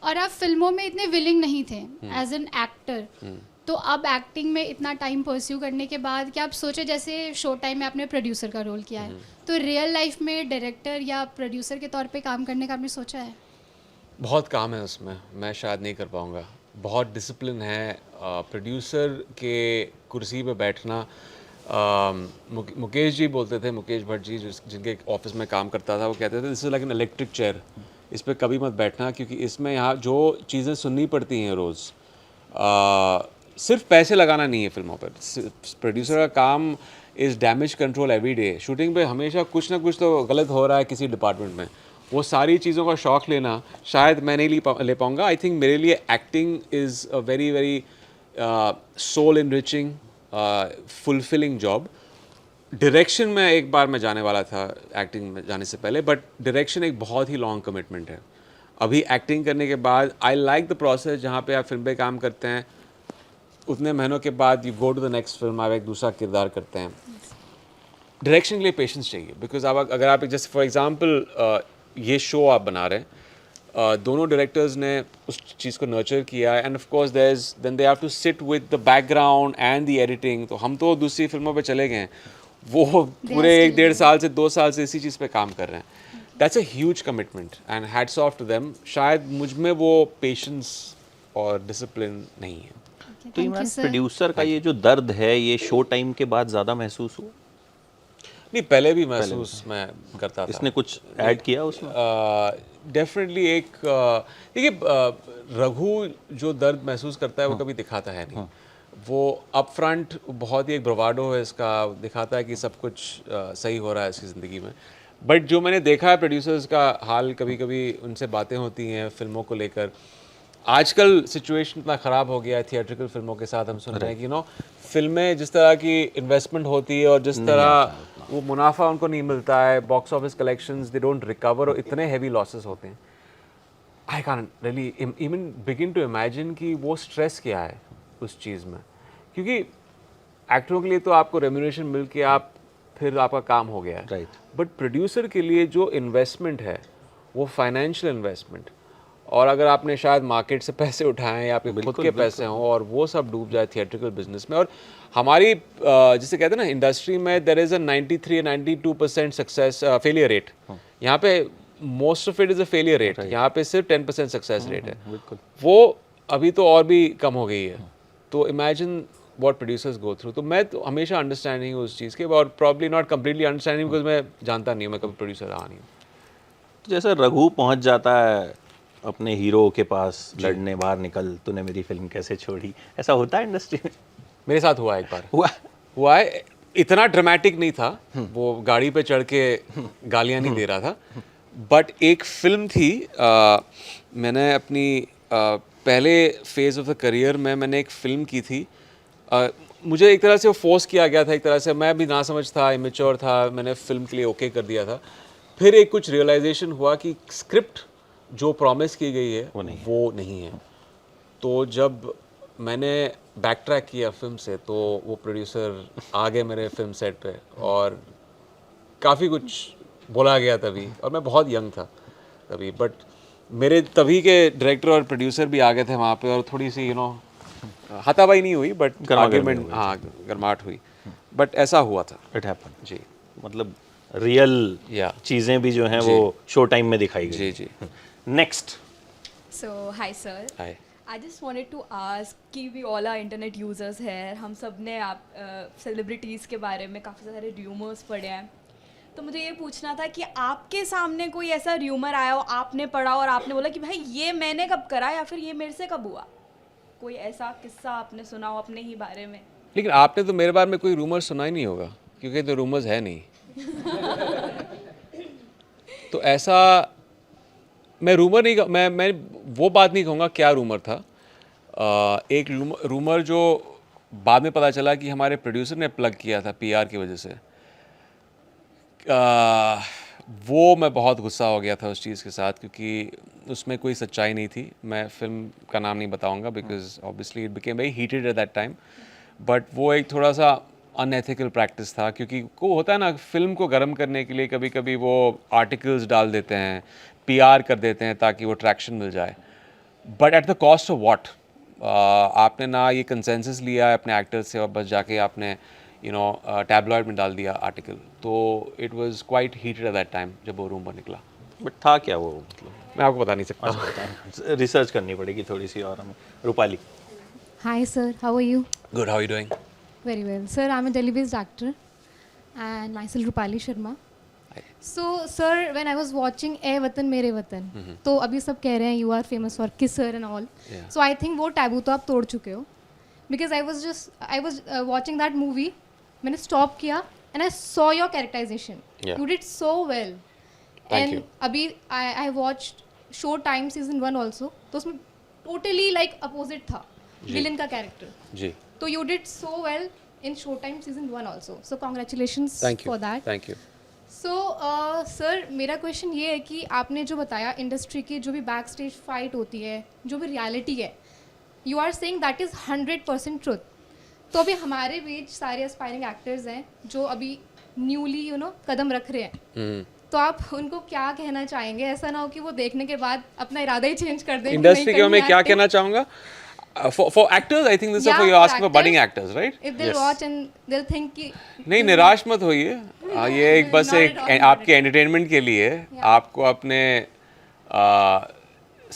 Speaker 3: और आप फिल्मों में इतने विलिंग नहीं थे एज एन एक्टर। तो अब एक्टिंग में इतना टाइम परस्यू करने के बाद क्या आप सोचे, जैसे शो टाइम में आपने प्रोड्यूसर का रोल किया है, तो रियल लाइफ में डायरेक्टर या प्रोड्यूसर के तौर पे काम करने का आपने सोचा है?
Speaker 2: बहुत काम है उसमें, मैं शायद नहीं कर पाऊँगा। बहुत डिसिप्लिन है प्रोड्यूसर के कुर्सी पे बैठना। मुकेश जी बोलते थे, मुकेश भट्ट जी जिनके ऑफिस में काम करता था, वो कहते थे this is like an electric chair, इस पर कभी मत बैठना, क्योंकि इसमें यहाँ जो चीज़ें सुननी पड़ती हैं रोज़, सिर्फ पैसे लगाना नहीं है फिल्मों पर। प्रोड्यूसर का काम is damage control every day. Shooting पे हमेशा कुछ ना कुछ तो गलत हो रहा है किसी डिपार्टमेंट में। वो सारी चीज़ों का शौक लेना शायद मैं नहीं ले पाऊँगा। आई थिंक मेरे लिए acting is a very very soul enriching fulfilling job. Direction में एक बार मैं जाने वाला था एक्टिंग में जाने से पहले, बट डायरेक्शन एक बहुत ही लॉन्ग कमिटमेंट है। अभी एक्टिंग करने के बाद आई लाइक द प्रोसेस, जहाँ पे आप फिल्म पे काम करते हैं उतने महीनों के बाद you go to the next film, आप एक दूसरा किरदार करते हैं। डायरेक्शन के लिए पेशेंस चाहिए, बिकॉज आप अगर आप जैसे फॉर एग्जांपल ये शो आप बना रहे हैं, दोनों डायरेक्टर्स ने उस चीज़ को नर्चर किया and of course then they have to sit with the background and the editing. तो हम तो दूसरी फिल्मों पे चले गए हैं, वो पूरे 1-1.5 साल से 2 साल से इसी चीज़ पे काम कर रहे हैं। That's a huge commitment and hats off to them. शायद मुझ में वो पेशेंस और डिसिप्लिन नहीं है।
Speaker 1: तो इमरान, प्रोड्यूसर का ये जो दर्द है ये शो टाइम के बाद ज़्यादा महसूस हुआ?
Speaker 2: नहीं, पहले भी महसूस मैं करता था।
Speaker 1: इसने कुछ ऐड किया उसमें?
Speaker 2: डेफिनेटली एक देखिए, रघु जो दर्द महसूस करता है वो कभी दिखाता है नहीं। वो अप फ्रंट बहुत ही एक ब्रवाडो है इसका, दिखाता है कि सब कुछ सही हो रहा है इसकी ज़िंदगी में। बट जो मैंने देखा है प्रोड्यूसर्स का हाल, कभी कभी उनसे बातें होती हैं फिल्मों को लेकर। आजकल सिचुएशन इतना ख़राब हो गया है थिएट्रिकल फिल्मों के साथ, हम सुन रहे हैं कि फिल्में जिस तरह की इन्वेस्टमेंट होती है और जिस तरह वो मुनाफा उनको नहीं मिलता है, box office collections they don't recover और इतने हैवी लॉसेस होते हैं। I can really even begin to imagine कि वो स्ट्रेस क्या है उस चीज़ में, क्योंकि एक्टरों के लिए तो आपको रेम्यूनरेशन मिल के आप फिर आपका काम हो गया है,
Speaker 1: राइट।
Speaker 2: बट प्रोड्यूसर के लिए जो इन्वेस्टमेंट है वो फाइनेंशियल इन्वेस्टमेंट, और अगर आपने शायद मार्केट से पैसे उठाए या आपके खुद के पैसे हों और वो सब डूब जाए थिएट्रिकल बिजनेस में। और हमारी जिसे कहते हैं ना इंडस्ट्री में, there is a 93-92% success failure rate. यहाँ पे most of it is a failure rate, यहाँ पे सिर्फ 10% सक्सेस रेट है। वो अभी तो और भी कम हो गई है। तो imagine what producers go through. तो मैं तो हमेशा अंडरस्टैंडिंग हूँ उस चीज़ के, और probably not completely understanding because मैं जानता नहीं हूँ, मैं कभी प्रोड्यूसर रहा नहीं हूँ।
Speaker 1: तो जैसे रघु पहुंच जाता है अपने हीरो के पास लड़ने, बाहर निकल, तूने मेरी फिल्म कैसे छोड़ी, ऐसा होता है इंडस्ट्री में?
Speaker 2: मेरे साथ हुआ एक बार।
Speaker 1: हुआ
Speaker 2: है, इतना ड्रामेटिक नहीं था, वो गाड़ी पे चढ़ के गालियाँ नहीं दे रहा था, बट एक फिल्म थी, मैंने अपनी पहले फेज ऑफ द करियर में मैंने एक फिल्म की थी। मुझे एक तरह से वो फोर्स किया गया था, एक तरह से मैं भी ना समझ था, इमेच्योर था, मैंने फिल्म के लिए ओके कर दिया था। फिर एक कुछ रियलाइजेशन हुआ कि स्क्रिप्ट जो प्रॉमिस की गई है वो नहीं है। तो जब मैंने बैक ट्रैक किया फिल्म से, तो वो प्रोड्यूसर आ गए मेरे फिल्म सेट पे और काफ़ी कुछ बोला गया तभी, और मैं बहुत यंग था तभी, बट मेरे तभी के डायरेक्टर और प्रोड्यूसर भी आ गए थे वहाँ पे, और थोड़ी सी हाथापाई नहीं हुई, बट आर्ग्यूमेंट, हाँ, गर्माहट हुई, बट ऐसा हुआ था।
Speaker 1: It happen.
Speaker 2: जी,
Speaker 1: मतलब रियल चीज़ें भी जो हैं वो शो टाइम में दिखाई गई।
Speaker 2: जी जी।
Speaker 1: Next.
Speaker 7: So, hi sir.
Speaker 2: Hi.
Speaker 7: I just wanted to ask कि we all are internet users हैं, हम सब ने आप सेलिब्रिटीज़ के बारे में काफ़ी सारे र्यूमर्स पढ़े हैं, तो मुझे ये पूछना था कि आपके सामने कोई ऐसा र्यूमर आया हो, आपने पढ़ा और आपने बोला कि भाई ये मैंने कब करा या फिर ये मेरे से कब हुआ, कोई ऐसा किस्सा आपने सुना हो अपने ही बारे में?
Speaker 2: लेकिन आपने तो मेरे बारे में कोई रूमर सुना ही नहीं होगा, क्योंकि तो रूमर्स है नहीं। तो ऐसा मैं रूमर नहीं, मैं वो बात नहीं कहूँगा क्या रूमर था। एक रूमर जो बाद में पता चला कि हमारे प्रोड्यूसर ने प्लग किया था पीआर की वजह से, वो मैं बहुत गुस्सा हो गया था उस चीज़ के साथ, क्योंकि उसमें कोई सच्चाई नहीं थी। मैं फिल्म का नाम नहीं बताऊंगा because obviously it became very heated at that time, but वो एक थोड़ा सा अनएथिकल प्रैक्टिस था, क्योंकि को होता है ना, फिल्म को गर्म करने के लिए कभी कभी वो आर्टिकल्स डाल देते हैं, पीआर कर देते हैं ताकि वो ट्रैक्शन मिल जाए, but at the cost of what? आपने ना ये कंसेंसस लिया है अपने एक्टर्स से और बस जाके आपने टैबलॉइड में डाल दिया आर्टिकल। तो it was quite heated at that time जब वो रूम पर निकला।
Speaker 1: बट था क्या वो, मतलब
Speaker 2: मैं आपको बता नहीं सकता,
Speaker 1: रिसर्च करनी पड़ेगी थोड़ी सी और हमें। Rupali.
Speaker 3: Hi sir, how are you?
Speaker 2: Good, how are you doing?
Speaker 3: Very well. Sir, I'm a Delhi-based actor and myself Rupali Sharma.
Speaker 8: So, sir, when I was watching ए वतन मेरे वतन, तो अभी सब कह रहे हैं you are famous for kisser and all.
Speaker 2: Yeah.
Speaker 8: So I think वो टैबू तो आप तोड़ चुके हो. Because I was watching that movie, मैंने stop किया and I saw your characterization.
Speaker 2: Yeah.
Speaker 8: You did so well.
Speaker 2: Thank
Speaker 8: and
Speaker 2: you.
Speaker 8: अभी I watched Showtime season 1 also. तो उसमें totally like opposite था villain का character.
Speaker 2: जी,
Speaker 8: तो you did so well in Showtime season 1 also. So congratulations
Speaker 2: thank you,
Speaker 8: for that.
Speaker 2: Thank you.
Speaker 8: So sir मेरा question ये है कि आपने जो बताया इंडस्ट्री की जो भी बैक स्टेज फाइट होती है, जो भी रियलिटी है, you are saying that is 100% truth. तो अभी हमारे बीच सारे एस्पायरिंग एक्टर्स हैं जो अभी न्यूली कदम रख रहे हैं, तो आप उनको क्या कहना चाहेंगे? ऐसा ना हो कि वो देखने के बाद अपना इरादा ही चेंज कर दें.
Speaker 2: इंडस्ट्री के मैं क्या कहना चाहूँगा? For actors, I think this is for you asking for budding actors, right?
Speaker 8: If they'll watch and they'll think कि
Speaker 2: नहीं, निराश मत होइए. ये एक बस
Speaker 8: Not
Speaker 2: एक
Speaker 8: at all,
Speaker 2: आपके एंटरटेनमेंट के लिए आपको अपने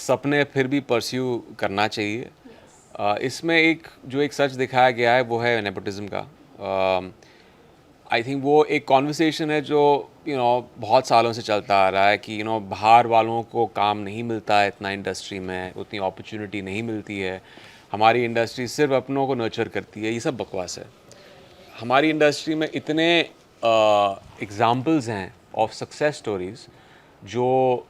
Speaker 2: सपने फिर भी परस्यू करना चाहिए. इसमें एक सच दिखाया गया है वो है नेपोटिज्म का. आई थिंक वो एक कॉन्वर्सेशन है जो बहुत सालों से चलता आ रहा है कि बाहर वालों को काम नहीं मिलता है इतना इंडस्ट्री में, उतनी अपॉर्चुनिटी नहीं मिलती है, हमारी इंडस्ट्री सिर्फ अपनों को नर्चर करती है. ये सब बकवास है. हमारी इंडस्ट्री में इतने एग्जाम्पल्स हैं ऑफ सक्सेस स्टोरीज़ जो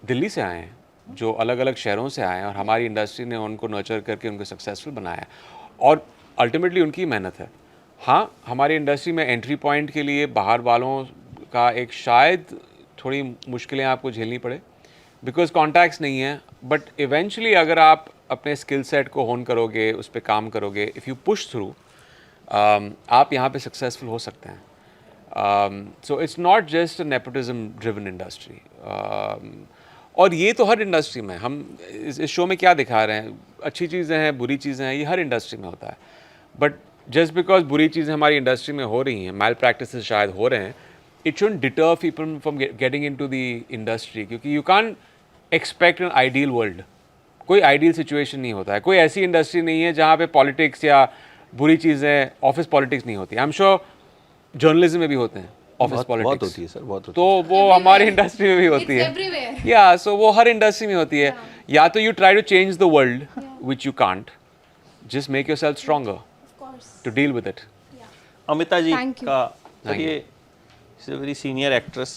Speaker 2: दिल्ली से आए हैं, जो अलग अलग शहरों से आए हैं, और हमारी इंडस्ट्री ने उनको नर्चर करके उनको सक्सेसफुल बनाया और अल्टीमेटली उनकी मेहनत है. हाँ, हमारी इंडस्ट्री में एंट्री पॉइंट के लिए बाहर वालों का एक शायद थोड़ी मुश्किलें आपको झेलनी पड़े बिकॉज कॉन्टैक्ट्स नहीं है, बट इवेंचुअली अगर आप अपने स्किल सेट को होन करोगे, उस पर काम करोगे, इफ़ यू पुश थ्रू, आप यहाँ पे सक्सेसफुल हो सकते हैं. So it's not just a nepotism driven industry. और ये तो हर इंडस्ट्री में, हम इस शो में क्या दिखा रहे हैं, अच्छी चीज़ें हैं, बुरी चीज़ें हैं, ये हर इंडस्ट्री में होता है. बट जस्ट बिकॉज बुरी चीज़ें हमारी इंडस्ट्री में हो रही हैं, मैल प्रैक्टिसेस शायद हो रहे हैं, it shouldn't deter people from getting into the industry. क्योंकि you can't expect an ideal world. कोई आइडियल सिचुएशन नहीं होता है. कोई ऐसी इंडस्ट्री नहीं है जहाँ पे पॉलिटिक्स या बुरी चीज़ें, ऑफिस पॉलिटिक्स नहीं होती. आई एम श्योर जर्नलिज्म में भी होते हैं ऑफिस
Speaker 1: बहुत
Speaker 2: पॉलिटिक्स.
Speaker 1: होती है सर, बहुत होती
Speaker 2: तो वो हमारी इंडस्ट्री में भी होती है.
Speaker 8: everywhere.
Speaker 2: या सो वो हर इंडस्ट्री में होती है. या तो you try to change the world which you can't, just make yourself stronger to deal with it.
Speaker 1: Amita ji
Speaker 8: Thank you.
Speaker 1: का सर ये she's a very senior actress,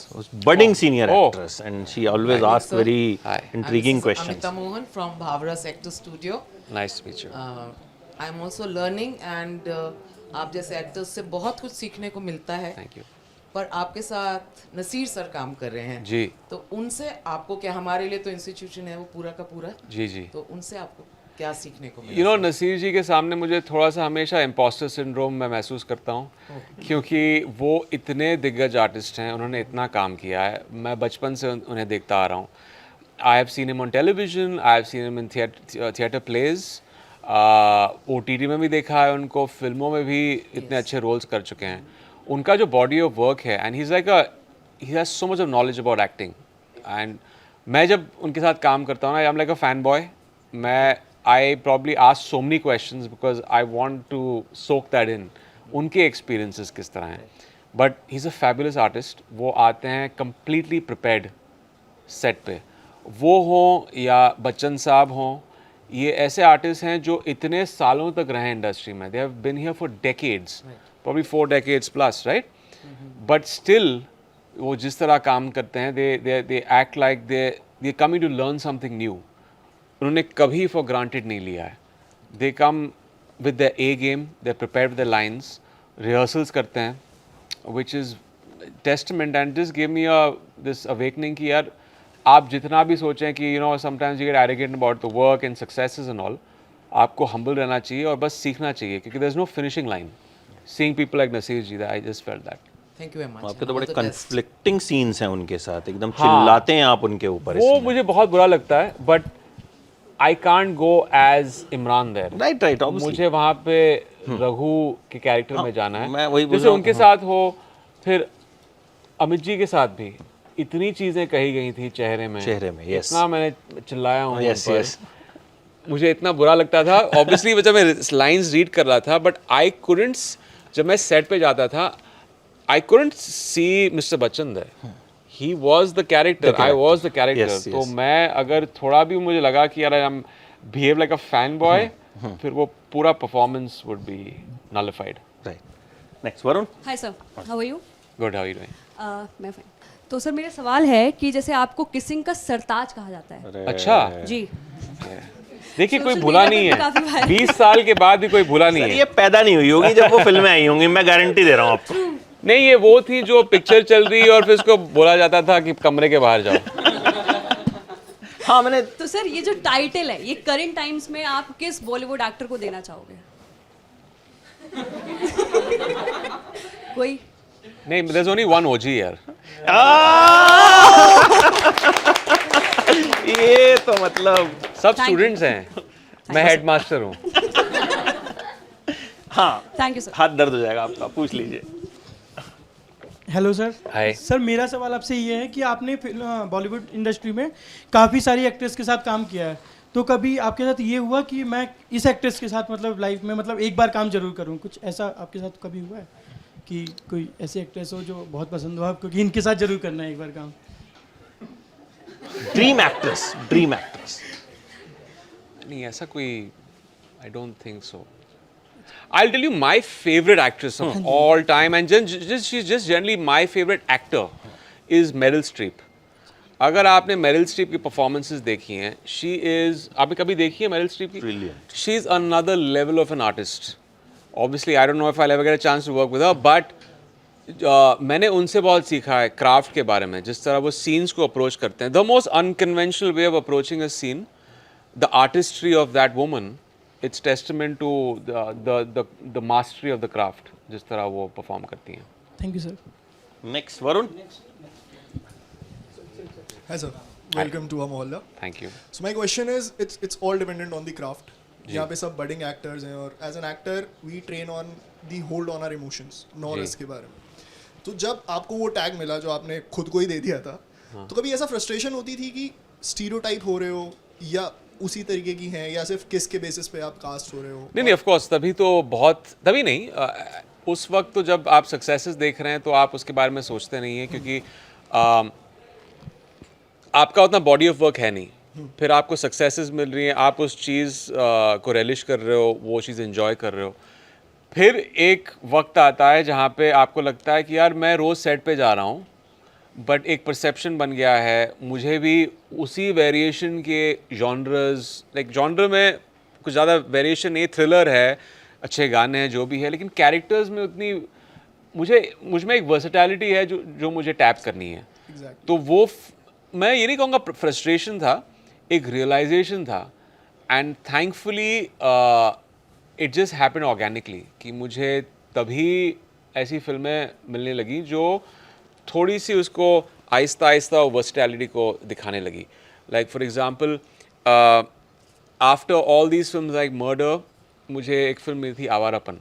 Speaker 1: budding senior
Speaker 2: Oh.
Speaker 1: actress, and she always asks
Speaker 9: sir.
Speaker 1: very
Speaker 2: Hi.
Speaker 1: intriguing
Speaker 9: This is
Speaker 1: questions.
Speaker 9: Amita Mohan from Bhavra Sector Studio.
Speaker 2: Nice to meet you.
Speaker 9: I am also learning and आप जैसे actors से बहुत कुछ सीखने को मिलता है.
Speaker 2: Thank you.
Speaker 9: पर आपके साथ नसीर सर काम कर रहे हैं
Speaker 2: जी.
Speaker 9: तो उनसे आपको क्या, हमारे लिए तो इंस्टीट्यूशन है वो पूरा का पूरा,
Speaker 2: जी जी.
Speaker 9: तो उनसे आपको क्या सीखने को मिला?
Speaker 2: यू नो नसीर जी के सामने मुझे थोड़ा सा हमेशा इम्पोस्टर सिंड्रोम मैं महसूस करता हूँ, क्योंकि वो इतने दिग्गज आर्टिस्ट हैं, उन्होंने इतना काम किया है. मैं बचपन से उन्हें देखता आ रहा हूँ. I have seen him on television, I have seen him in theatre plays, OTT में भी देखा है उनको, फिल्मों में भी इतने अच्छे रोल्स कर चुके हैं. उनका जो बॉडी ऑफ वर्क है, and he is like he has so much of knowledge about acting. And मैं जब उनके साथ काम करता हूँ ना, I am like a fan boy. मैं I probably ask so many questions because I want to soak that in. उनके experiences किस तरह हैं. But he's a fabulous artist. वो आते हैं completely prepared set पे. वो हों या बच्चन साहब हों, ये ऐसे आर्टिस्ट हैं जो इतने सालों तक रहे इंडस्ट्री में. They have been here for decades, probably 4 decades plus, right? But still, वो जिस तरह काम करते हैं, they act like they're coming to learn something new. उन्होंने कभी फॉर ग्रांटेड नहीं लिया है. They come with the A game, they prepare with the lines, rehearsals करते हैं, which is testament. And this give me this awakening कि यार आप जितना भी सोचें कि sometimes you get arrogant about the work and successes and all, आपको हम्बल रहना चाहिए और बस सीखना चाहिए, क्योंकि there is no finishing line. Seeing people like Naseer ji, I just felt that.
Speaker 9: Thank you very much.
Speaker 1: आपके तो बड़े conflicting scenes हैं उनके साथ, एकदम चिल्लाते हैं आप उनके ऊपर.
Speaker 2: वो मुझे बहुत बुरा लगता है, but I can't go as Imran there.
Speaker 1: Right, obviously.
Speaker 2: मुझे वहाँ पे रघु के कैरेक्टर में जाना है.
Speaker 1: मैं वही बोल
Speaker 2: जैसे
Speaker 1: रहा हूँ.
Speaker 2: उनके साथ हो, फिर अमित जी के साथ भी इतनी चीज़ें कही गई थी चेहरे में,
Speaker 1: yes.
Speaker 2: इतना मैंने चिल्लाया हूँ
Speaker 1: Yes,
Speaker 2: उन पर.
Speaker 1: yes.
Speaker 2: मुझे इतना बुरा लगता था. ऑब्वियसली जब मैं लाइंस रीड कर रहा था, बट आई कुडंट, जब मैं सेट पे जाता था, I couldn't see mister Bachchan there. He was the character, I was the character.
Speaker 1: Yes,
Speaker 2: तो
Speaker 1: yes.
Speaker 2: मैं अगर थोड़ा भी मुझे लगा कि यार I am behave like a fan boy, फिर वो पूरा performance would be nullified.
Speaker 1: Right. Next Varun.
Speaker 10: Hi sir, how are you?
Speaker 2: Good, how are you doing?
Speaker 10: मैं फाइन. तो सर मेरा सवाल है कि जैसे आपको किसिंग का सरताज कहा जाता है.
Speaker 2: अच्छा,
Speaker 10: जी.
Speaker 2: देखिए कोई
Speaker 10: Social
Speaker 2: भूला
Speaker 10: media
Speaker 2: नहीं
Speaker 10: पे काफी
Speaker 2: है,
Speaker 10: बार-
Speaker 2: 20 साल के बाद भी कोई भूला नहीं
Speaker 1: सर,
Speaker 2: है.
Speaker 1: ये पैदा नहीं हुई होगी जब वो फिल्में आई होंगी, मैं गारंटी दे रहा हूँ आपको.
Speaker 2: नहीं, ये वो थी जो पिक्चर चल रही है और फिर उसको बोला जाता था कि कमरे के बाहर जाओ.
Speaker 1: हाँ, मैंने
Speaker 10: तो सर ये जो टाइटल है ये करंट टाइम्स में आप किस बॉलीवुड एक्टर को देना चाहोगे? कोई?
Speaker 2: नहीं, there's only one OG यार.
Speaker 1: ये तो मतलब
Speaker 2: सब
Speaker 10: Thank you.
Speaker 2: स्टूडेंट्स हैं, मैं हेडमास्टर हूँ.
Speaker 1: हाँ,
Speaker 10: थैंक यू सर.
Speaker 1: हाथ दर्द हो जाएगा आपका, पूछ लीजिए.
Speaker 11: Hello sir.
Speaker 2: हाय.
Speaker 11: सर मेरा सवाल आपसे ये है कि आपने बॉलीवुड इंडस्ट्री में काफ़ी सारी एक्ट्रेस के साथ काम किया है, तो कभी आपके साथ ये हुआ कि मैं इस एक्ट्रेस के साथ मतलब लाइफ में मतलब एक बार काम जरूर करूं, कुछ ऐसा आपके साथ कभी हुआ है कि कोई ऐसी एक्ट्रेस हो जो बहुत पसंद हो आपको कि इनके साथ जरूर करना है एक बार काम?
Speaker 1: Dream actress, dream actress.
Speaker 2: नहीं, ऐसा कोई, I don't think so. I'll tell you my favorite actress of all time, and she's just generally my favorite actor is Meryl Streep. अगर आपने मेरिल स्ट्रीप की परफॉर्मेंसेस देखी हैं, शी इज, आपने कभी देखी है मेरिल स्ट्रीप की?
Speaker 1: Brilliant.
Speaker 2: She is another level of an artist. Obviously I don't know if I ever get a chance to work with her, but मैंने उनसे बहुत सीखा है क्राफ्ट के बारे में, जिस तरह वो सीन्स को अप्रोच करते हैं. The most unconventional way of approaching a scene, the artistry of that woman, it's testament to the mastery of the craft, जिस तरह वो परफॉर्म करती हैं.
Speaker 11: Thank you sir.
Speaker 1: Next Varun.
Speaker 12: Hi sir, welcome to our mohalla.
Speaker 2: Thank you.
Speaker 12: So my question is, it's all dependent on the craft. यहाँ पे सब budding actors हैं और as an actor we train on the hold on our emotions, knowledge के बारे में. तो जब आपको वो टैग मिला जो आपने खुद को ही दे दिया था, तो कभी ऐसा फ्रस्ट्रेशन होती थी कि स्टीरियोटाइप हो रहे हो या उसी तरीके की हैं या सिर्फ किस के बेसिस पे आप कास्ट हो रहे हो?
Speaker 2: नहीं, ऑफ कोर्स तभी तो बहुत, तभी नहीं, उस वक्त तो जब आप सक्सेसेस देख रहे हैं तो आप उसके बारे में सोचते नहीं हैं, क्योंकि आपका उतना बॉडी ऑफ वर्क है नहीं. फिर आपको सक्सेसेस मिल रही हैं, आप उस चीज़ को रेलिश कर रहे हो, वो चीज़ एंजॉय कर रहे हो. फिर एक वक्त आता है जहाँ पे आपको लगता है कि यार मैं रोज़ सेट पे जा रहा हूँ, बट एक परसेप्शन बन गया है, मुझे भी उसी वेरिएशन के जॉनर्स, लाइक जॉनर में कुछ ज़्यादा वेरिएशन नहीं, थ्रिलर है, अच्छे गाने हैं, जो भी है, लेकिन कैरेक्टर्स में उतनी मुझ में एक वर्सेटैलिटी है जो मुझे टैप करनी है. तो वो मैं ये नहीं कहूँगा फ्रस्ट्रेशन था, एक रियलाइजेशन था. And thankfully it just happened organically कि मुझे तभी ऐसी फिल्में मिलने लगी जो थोड़ी सी उसको आहिस्ता आहिस्ता वर्सेटैलिटी को दिखाने लगी. Like for example, after all these films like murder, मुझे एक फिल्म मिली थी आवारापन.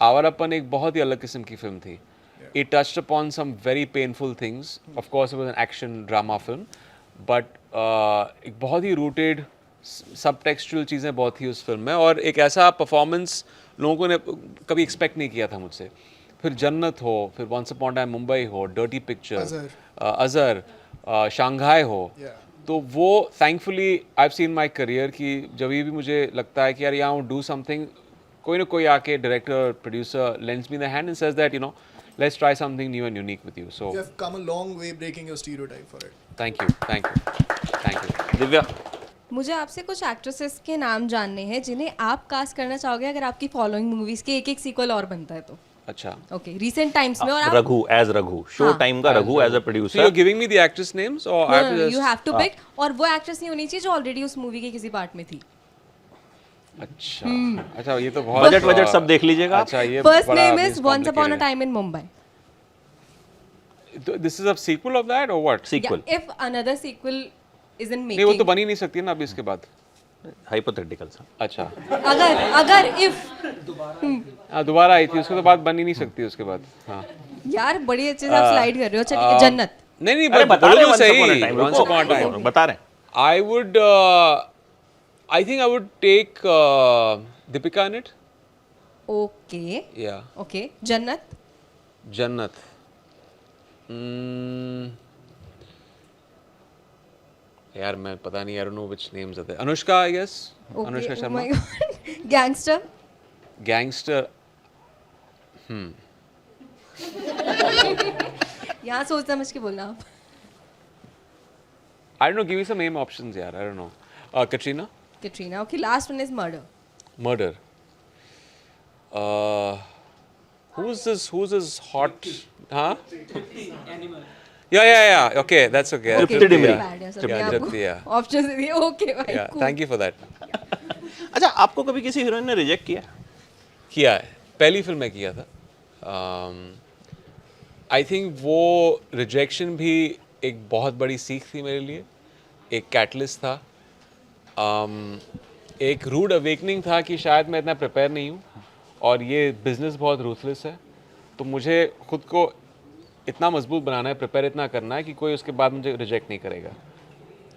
Speaker 2: आवारापन एक बहुत ही अलग किस्म की फिल्म थी. It touched upon some very painful things. Of course, it was an action drama film, but एक बहुत ही rooted subtextual चीज़ें बहुत थी उस फिल्म में, और एक ऐसा परफॉर्मेंस लोगों ने कभी एक्सपेक्ट नहीं किया था मुझसे. फिर जन्नत हो, फिर वंस अपॉन टाइम मुंबई हो, डर्टी पिक्चर, अजहर, शंघाई हो. तो वो thankfully I have seen my career कि जब भी मुझे लगता है कि यार यहाँ डू समथिंग, कोई ना कोई आके director producer lends me the hand and says that you know let's try something new and unique with you. So
Speaker 12: you have come a long way breaking your stereotype for it.
Speaker 2: Thank you.
Speaker 1: Divya.
Speaker 8: मुझे आपसे कुछ actresses के नाम जानने हैं जिन्हें आप cast करना चाहोगे अगर आपकी फॉलोइंग मूवीज के एक सीक्वल और बनता है तो.
Speaker 2: अच्छा.
Speaker 8: ओके, रिसेंट टाइम्स में. और आप
Speaker 1: Raghu, as Raghu, show time का Raghu as a producer.
Speaker 2: So you're giving me the actress names or I have to just...
Speaker 8: you have to pick. और वो एक्ट्रेस नहीं होनी चाहिए जो ऑलरेडी उस मूवी के किसी पार्ट में थी.
Speaker 2: अच्छा, ये तो बहुत
Speaker 1: बजट सब देख लीजिएगा.
Speaker 2: अच्छा, ये
Speaker 8: first name is once upon a time in Mumbai.
Speaker 2: This is a sequel of that or what?
Speaker 1: Sequel.
Speaker 8: Yeah, if another sequel is in making.
Speaker 2: नहीं, वो तो बन ही नहीं सकती ना अभी इसके बाद.
Speaker 1: हाइपोथेटिकल सा.
Speaker 2: अच्छा.
Speaker 8: अगर if
Speaker 2: दोबारा आई थी, उसके तो बाद बन ही नहीं सकती उसके बाद. हाँ.
Speaker 8: यार बड़ी अच्छे से आप स्लाइड कर रहे हो. चलिए जन्नत.
Speaker 2: नहीं,
Speaker 1: बता रहे हैं
Speaker 2: सही.
Speaker 1: Once upon a time. बता रहे हैं.
Speaker 2: I think I would take Deepika in it.
Speaker 8: Okay.
Speaker 2: Yeah.
Speaker 8: Okay. जन्नत.
Speaker 2: जन्नत. यार मैं पता नहीं, I don't know which names are there. Anushka, I guess. Anushka Sharma.
Speaker 7: Gangster
Speaker 2: Gangster.
Speaker 7: यहाँ सोच समझ के बोलना आप.
Speaker 2: I don't know. Give me some name options, यार. I don't know. Katrina.
Speaker 7: Katrina. Okay, last one is murder.
Speaker 2: Murder. Who's this hot? Huh?
Speaker 4: Animal.
Speaker 2: Yeah. Okay, that's okay.
Speaker 7: Okay,
Speaker 2: Tripti,
Speaker 7: very
Speaker 2: yeah.
Speaker 7: bad है सबने
Speaker 2: Yeah,
Speaker 7: आपको
Speaker 2: Tripti, yeah.
Speaker 7: options दिए. Okay, भाई.
Speaker 2: Yeah,
Speaker 7: cool.
Speaker 2: thank you for that.
Speaker 1: अच्छा, आपको कभी किसी heroine ने रिजेक्ट किया?
Speaker 2: किया है, पहली फिल्म में किया था. आई थिंक वो रिजेक्शन भी एक बहुत बड़ी सीख थी मेरे लिए, एक कैटलिस्ट था, एक रूड अवेकनिंग था कि शायद मैं इतना प्रिपेयर नहीं हूँ और ये बिज़नेस बहुत रूथलेस है, तो मुझे खुद को इतना मजबूत बनाना है, प्रिपेयर इतना करना है कि कोई उसके बाद मुझे रिजेक्ट नहीं करेगा.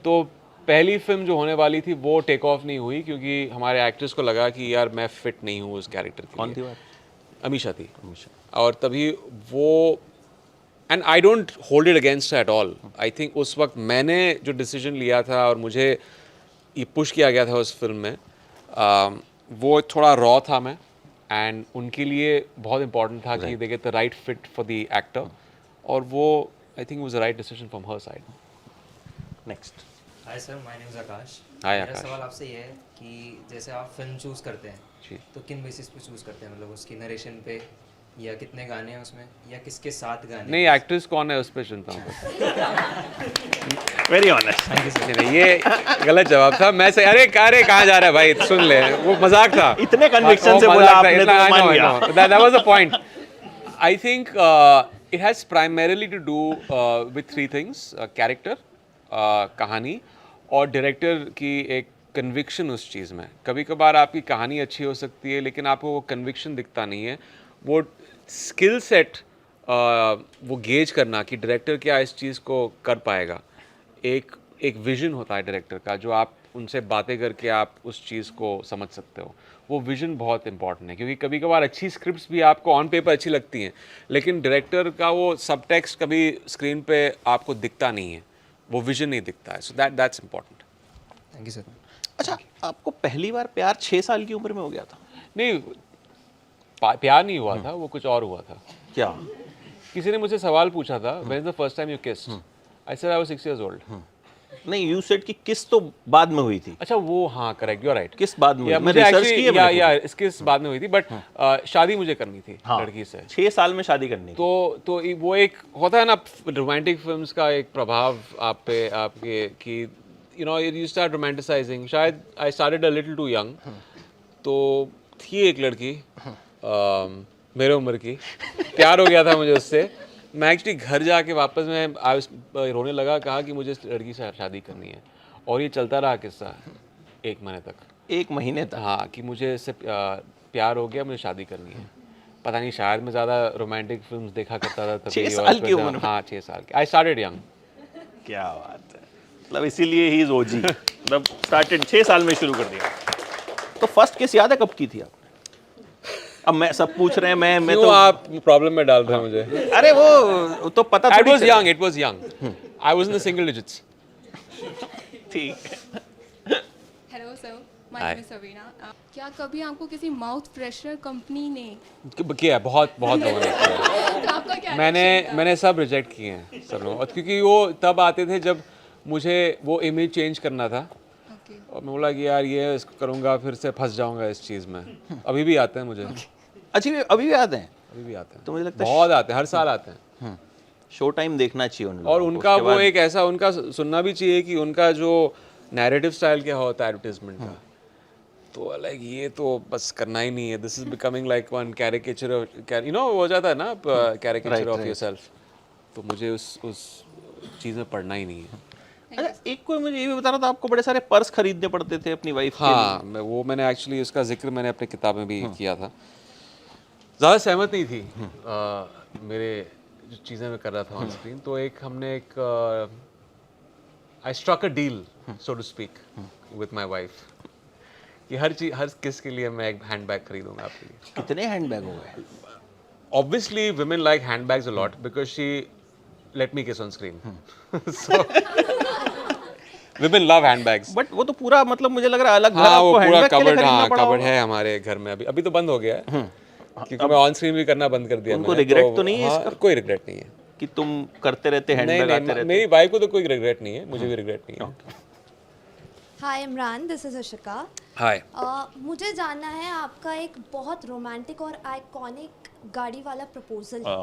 Speaker 2: तो पहली फिल्म जो होने वाली थी वो टेक ऑफ नहीं हुई क्योंकि हमारे एक्टर्स को लगा कि यार मैं फिट नहीं हूँ उस कैरेक्टर के
Speaker 1: कौन
Speaker 2: लिए.
Speaker 1: थी बात?
Speaker 2: अमीशा थी. और तभी वो, and I don't hold it against at all. I think उस वक्त मैंने जो डिसीजन लिया था और मुझे ये पुश किया गया था उस फिल्म में, वो थोड़ा रॉ था मैं, एंड उनके लिए बहुत इंपॉर्टेंट था कि they get the right fit for the actor, और वो I think was the right decision from her side.
Speaker 1: Next.
Speaker 13: Hi sir, my name is Akash.
Speaker 2: Hi
Speaker 13: मेरा
Speaker 2: आकाश.
Speaker 13: सवाल आपसे ये है कि जैसे आप फिल्म चूज़ करते हैं
Speaker 2: जी.
Speaker 13: तो किन बेसिस पे चूज़ करते हैं, मतलब उसकी नरेशन पे, या कितने गाने हैं उसमें, या किसके साथ गाने?
Speaker 2: नहीं, एक्ट्रेस कौन है उस पर चुनता हूँ.
Speaker 1: Very honest.
Speaker 2: नहीं, ये गलत जवाब था. मैं से अरे कहाँ जा रहा है भाई, सुन ले, वो मजाक था.
Speaker 1: इतने conviction से बोला आपने तो मान गया.
Speaker 2: That was the point. I think it has primarily to do with three things: character, कहानी, और डायरेक्टर की एक कन्विक्शन उस चीज़ में. कभी कभार आपकी कहानी अच्छी हो सकती है लेकिन आपको वो कन्विक्शन दिखता नहीं है. वो स्किल सेट, वो गेज करना कि डायरेक्टर क्या इस चीज़ को कर पाएगा. एक विजन होता है डायरेक्टर का, जो आप उनसे बातें करके आप उस चीज़ को समझ सकते हो. वो विजन बहुत इंपॉर्टेंट है क्योंकि कभी कभार अच्छी स्क्रिप्ट्स भी आपको ऑन पेपर अच्छी लगती हैं लेकिन डायरेक्टर का वो सब टेक्स्ट कभी स्क्रीन पे आपको दिखता नहीं है, वो विजन नहीं दिखता है. So that's important.
Speaker 13: Thank you sir.
Speaker 1: अच्छा, आपको पहली बार प्यार 6 साल की उम्र में हो गया था?
Speaker 2: नहीं, प्यार नहीं हुआ था, वो कुछ और हुआ था.
Speaker 1: क्या?
Speaker 2: किसी ने मुझसे सवाल पूछा था, when is the first time you kissed? I said I was 6 years old.
Speaker 1: नहीं, यू सेड कि किस तो बाद में हुई थी.
Speaker 2: अच्छा, वो हाँ करेक्ट, यू आर राइट.
Speaker 1: किस बाद में?
Speaker 2: या
Speaker 1: मैं
Speaker 2: मुझे
Speaker 1: रिसर्च की है.
Speaker 2: या इसके बाद में हुई थी, बट शादी मुझे करनी थी लड़की से.
Speaker 1: 6 साल में शादी करनी.
Speaker 2: तो वो एक होता है ना रोमांटिक फिल्म्स का एक प्रभाव आप पे, आपके कि you know you start romanticising. शायद I started a little too young. तो थी एक लड़की मेरे उम्र की, प्यार हो गया था मुझे उससे. मैं एक्चुअली घर जाके वापस मैं रोने लगा, कहा कि मुझे इस लड़की से शादी करनी है, और ये चलता रहा किस्सा 1 महीने तक.
Speaker 1: 1 महीने तक?
Speaker 2: हाँ, कि मुझे इससे प्यार हो गया, मुझे शादी करनी है. पता नहीं, शायद मैं ज़्यादा रोमांटिक फिल्म्स देखा करता था तभी.
Speaker 1: 6 साल की उम्र में?
Speaker 2: हाँ, 6 साल की. I started young.
Speaker 1: क्या बात है, मतलब इसीलिए ही इज ओजी. मतलब स्टार्टेड 6 साल में शुरू कर दिया. तो फर्स्ट किस याद है कब की थी आप? अब मैं सब पूछ रहे हैं, मैं तो
Speaker 2: आप प्रॉब्लम में डाल रहे हैं मुझे.
Speaker 1: अरे वो तो पता
Speaker 2: It was young. It was young. I was in the single digits.
Speaker 1: ठीक.
Speaker 7: Hello sir, my name is Savina. क्या कभी आपको किसी माउथ फ्रेशनर कंपनी ने
Speaker 2: किया? बहुत लोगों ने किया.
Speaker 7: तो आपका क्या?
Speaker 2: मैंने सब रिजेक्ट किए हैं सब लोग, क्योंकि वो तब आते थे जब मुझे वो इमेज चेंज करना था. और मैं बोला कि यार ये इसको करूँगा फिर से फंस जाऊँगा इस चीज़ में. अभी भी आते हैं मुझे.
Speaker 1: अच्छा, अभी भी आते हैं?
Speaker 2: अभी भी आते हैं.
Speaker 1: तो मुझे लगता है
Speaker 2: बहुत आते हैं, हर साल आते हैं.
Speaker 1: शो टाइम देखना चाहिए उन.
Speaker 2: और उनका वो एक ऐसा, उनका सुनना भी चाहिए कि उनका जो नैरेटिव स्टाइल क्या होता है एडवर्टाइजमेंट का. तो लाइक ये तो बस करना ही नहीं है. This is becoming like one caricature, you know, हो जाता है ना कैरिकेचर ऑफ योरसेल्फ. तो मुझे उस चीज़ में पढ़ना ही नहीं है.
Speaker 1: अच्छा, एक कोई मुझे ये भी बता रहा था आपको बड़े सारे पर्स खरीदने पड़ते थे अपनी वाइफ के लिए.
Speaker 2: हाँ, मैंने एक्चुअली उसका जिक्र मैंने अपनी किताब में भी किया था. ज़्यादा सहमत नहीं थी मेरे जो चीज़ें मैं कर रहा था ऑन स्क्रीन. तो हमने I struck a deal, so to speak, with my wife कि हर किस के लिए मैं एक हैंड बैग खरीदूंगा आपके लिए.
Speaker 1: कितने हैंड बैग हो गए?
Speaker 2: Obviously, women like handbags a lot because she let me kiss on screen. So Women love handbags.
Speaker 1: But वो तो पूरा मतलब मुझे लग रहा है अलग घर
Speaker 2: हाँ वो
Speaker 1: आपको
Speaker 2: पूरा
Speaker 1: हैंडबैग के लिए
Speaker 2: कवर्ड,
Speaker 1: खरीदना
Speaker 2: हाँ
Speaker 1: पड़ा
Speaker 2: कवर्ड
Speaker 1: होगा।
Speaker 2: है हमारे घर में अभी तो बंद हो गया है क्योंकि मैं ऑन स्क्रीन भी करना बंद कर दिया
Speaker 1: उनको
Speaker 2: मैंने,
Speaker 1: regret तो नहीं है
Speaker 2: हाँ,
Speaker 1: इसका?
Speaker 2: कोई रिग्रेट नहीं है
Speaker 1: कि तुम करते रहते
Speaker 2: नहीं
Speaker 1: हैंडबैग आते
Speaker 2: नहीं
Speaker 1: रहते।
Speaker 2: मेरी वाइफ को तो कोई रिग्रेट नहीं है, मुझे भी रिग्रेट नहीं है।
Speaker 14: हाय इमरान, दिस इज़ अशिका।
Speaker 2: हाय।
Speaker 14: मुझे जानना है आपका एक बहुत रोमांटिक और आइकॉनिक गाड़ी वाला प्रपोजल है।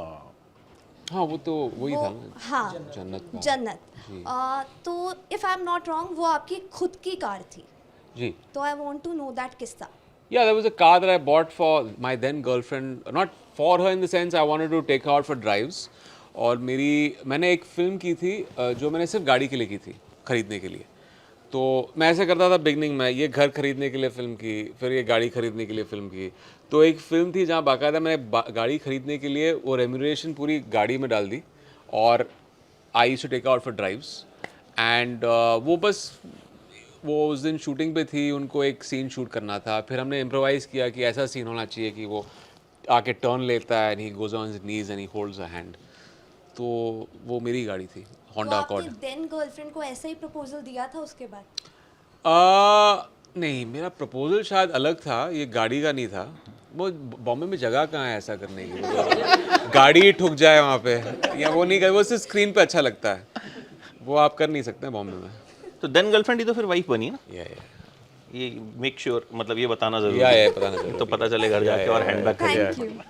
Speaker 2: हाँ वो तो वही
Speaker 14: वो-
Speaker 2: था ना,
Speaker 14: हाँ
Speaker 2: जन्नत।
Speaker 14: जन्नत।
Speaker 2: जी।
Speaker 14: तो if I am not wrong वो आपकी खुद की कार थी,
Speaker 2: जी।
Speaker 14: तो I want to know that किस्सा।
Speaker 2: Yeah, there was a car that I bought for my then girlfriend, not for her in the sense I wanted to take her out for drives. और मैंने एक film की थी जो मैंने सिर्फ गाड़ी के लिए की थी, खरीदने के लिए। तो मैं ऐसा करता था बिगनिंग में, ये घर खरीदने के लिए फ़िल्म की, फिर ये गाड़ी खरीदने के लिए फ़िल्म की। तो एक फ़िल्म थी जहाँ बाकायदा मैंने गाड़ी खरीदने के लिए वो रेम्यूनरेशन पूरी गाड़ी में डाल दी और I used to take out for drives and वो बस वो उस दिन शूटिंग पे थी, उनको एक सीन शूट करना था। फिर हमने इम्प्रोवाइज़ किया कि ऐसा सीन होना चाहिए कि वो आके टर्न लेता है and he goes on his knees and he holds a hand. तो वो मेरी गाड़ी थी, होंडा
Speaker 14: तो
Speaker 2: अकॉर्ड।
Speaker 14: आपने देन गर्लफ्रेंड को ऐसा ही प्रपोजल दिया था उसके बाद?
Speaker 2: नहीं, मेरा प्रपोजल शायद अलग था, ये गाड़ी का नहीं था। वो बॉम्बे में जगह कहाँ है ऐसा करने की, गाड़ी ठुक जाए वहाँ पे, या वो नहीं कर, वो सिर्फ स्क्रीन पे अच्छा लगता है, वो आप कर नहीं सकते बॉम्बे में।
Speaker 1: तो देन गर्लफ्रेंड ही तो फिर वाइफ बनी ना।
Speaker 2: या
Speaker 1: ये मेक श्योर मतलब ये बताना जरूरी
Speaker 2: या
Speaker 1: है,
Speaker 2: बताना जरूरी
Speaker 1: तो पता चले घर जाके और हैंडबैग खरीद।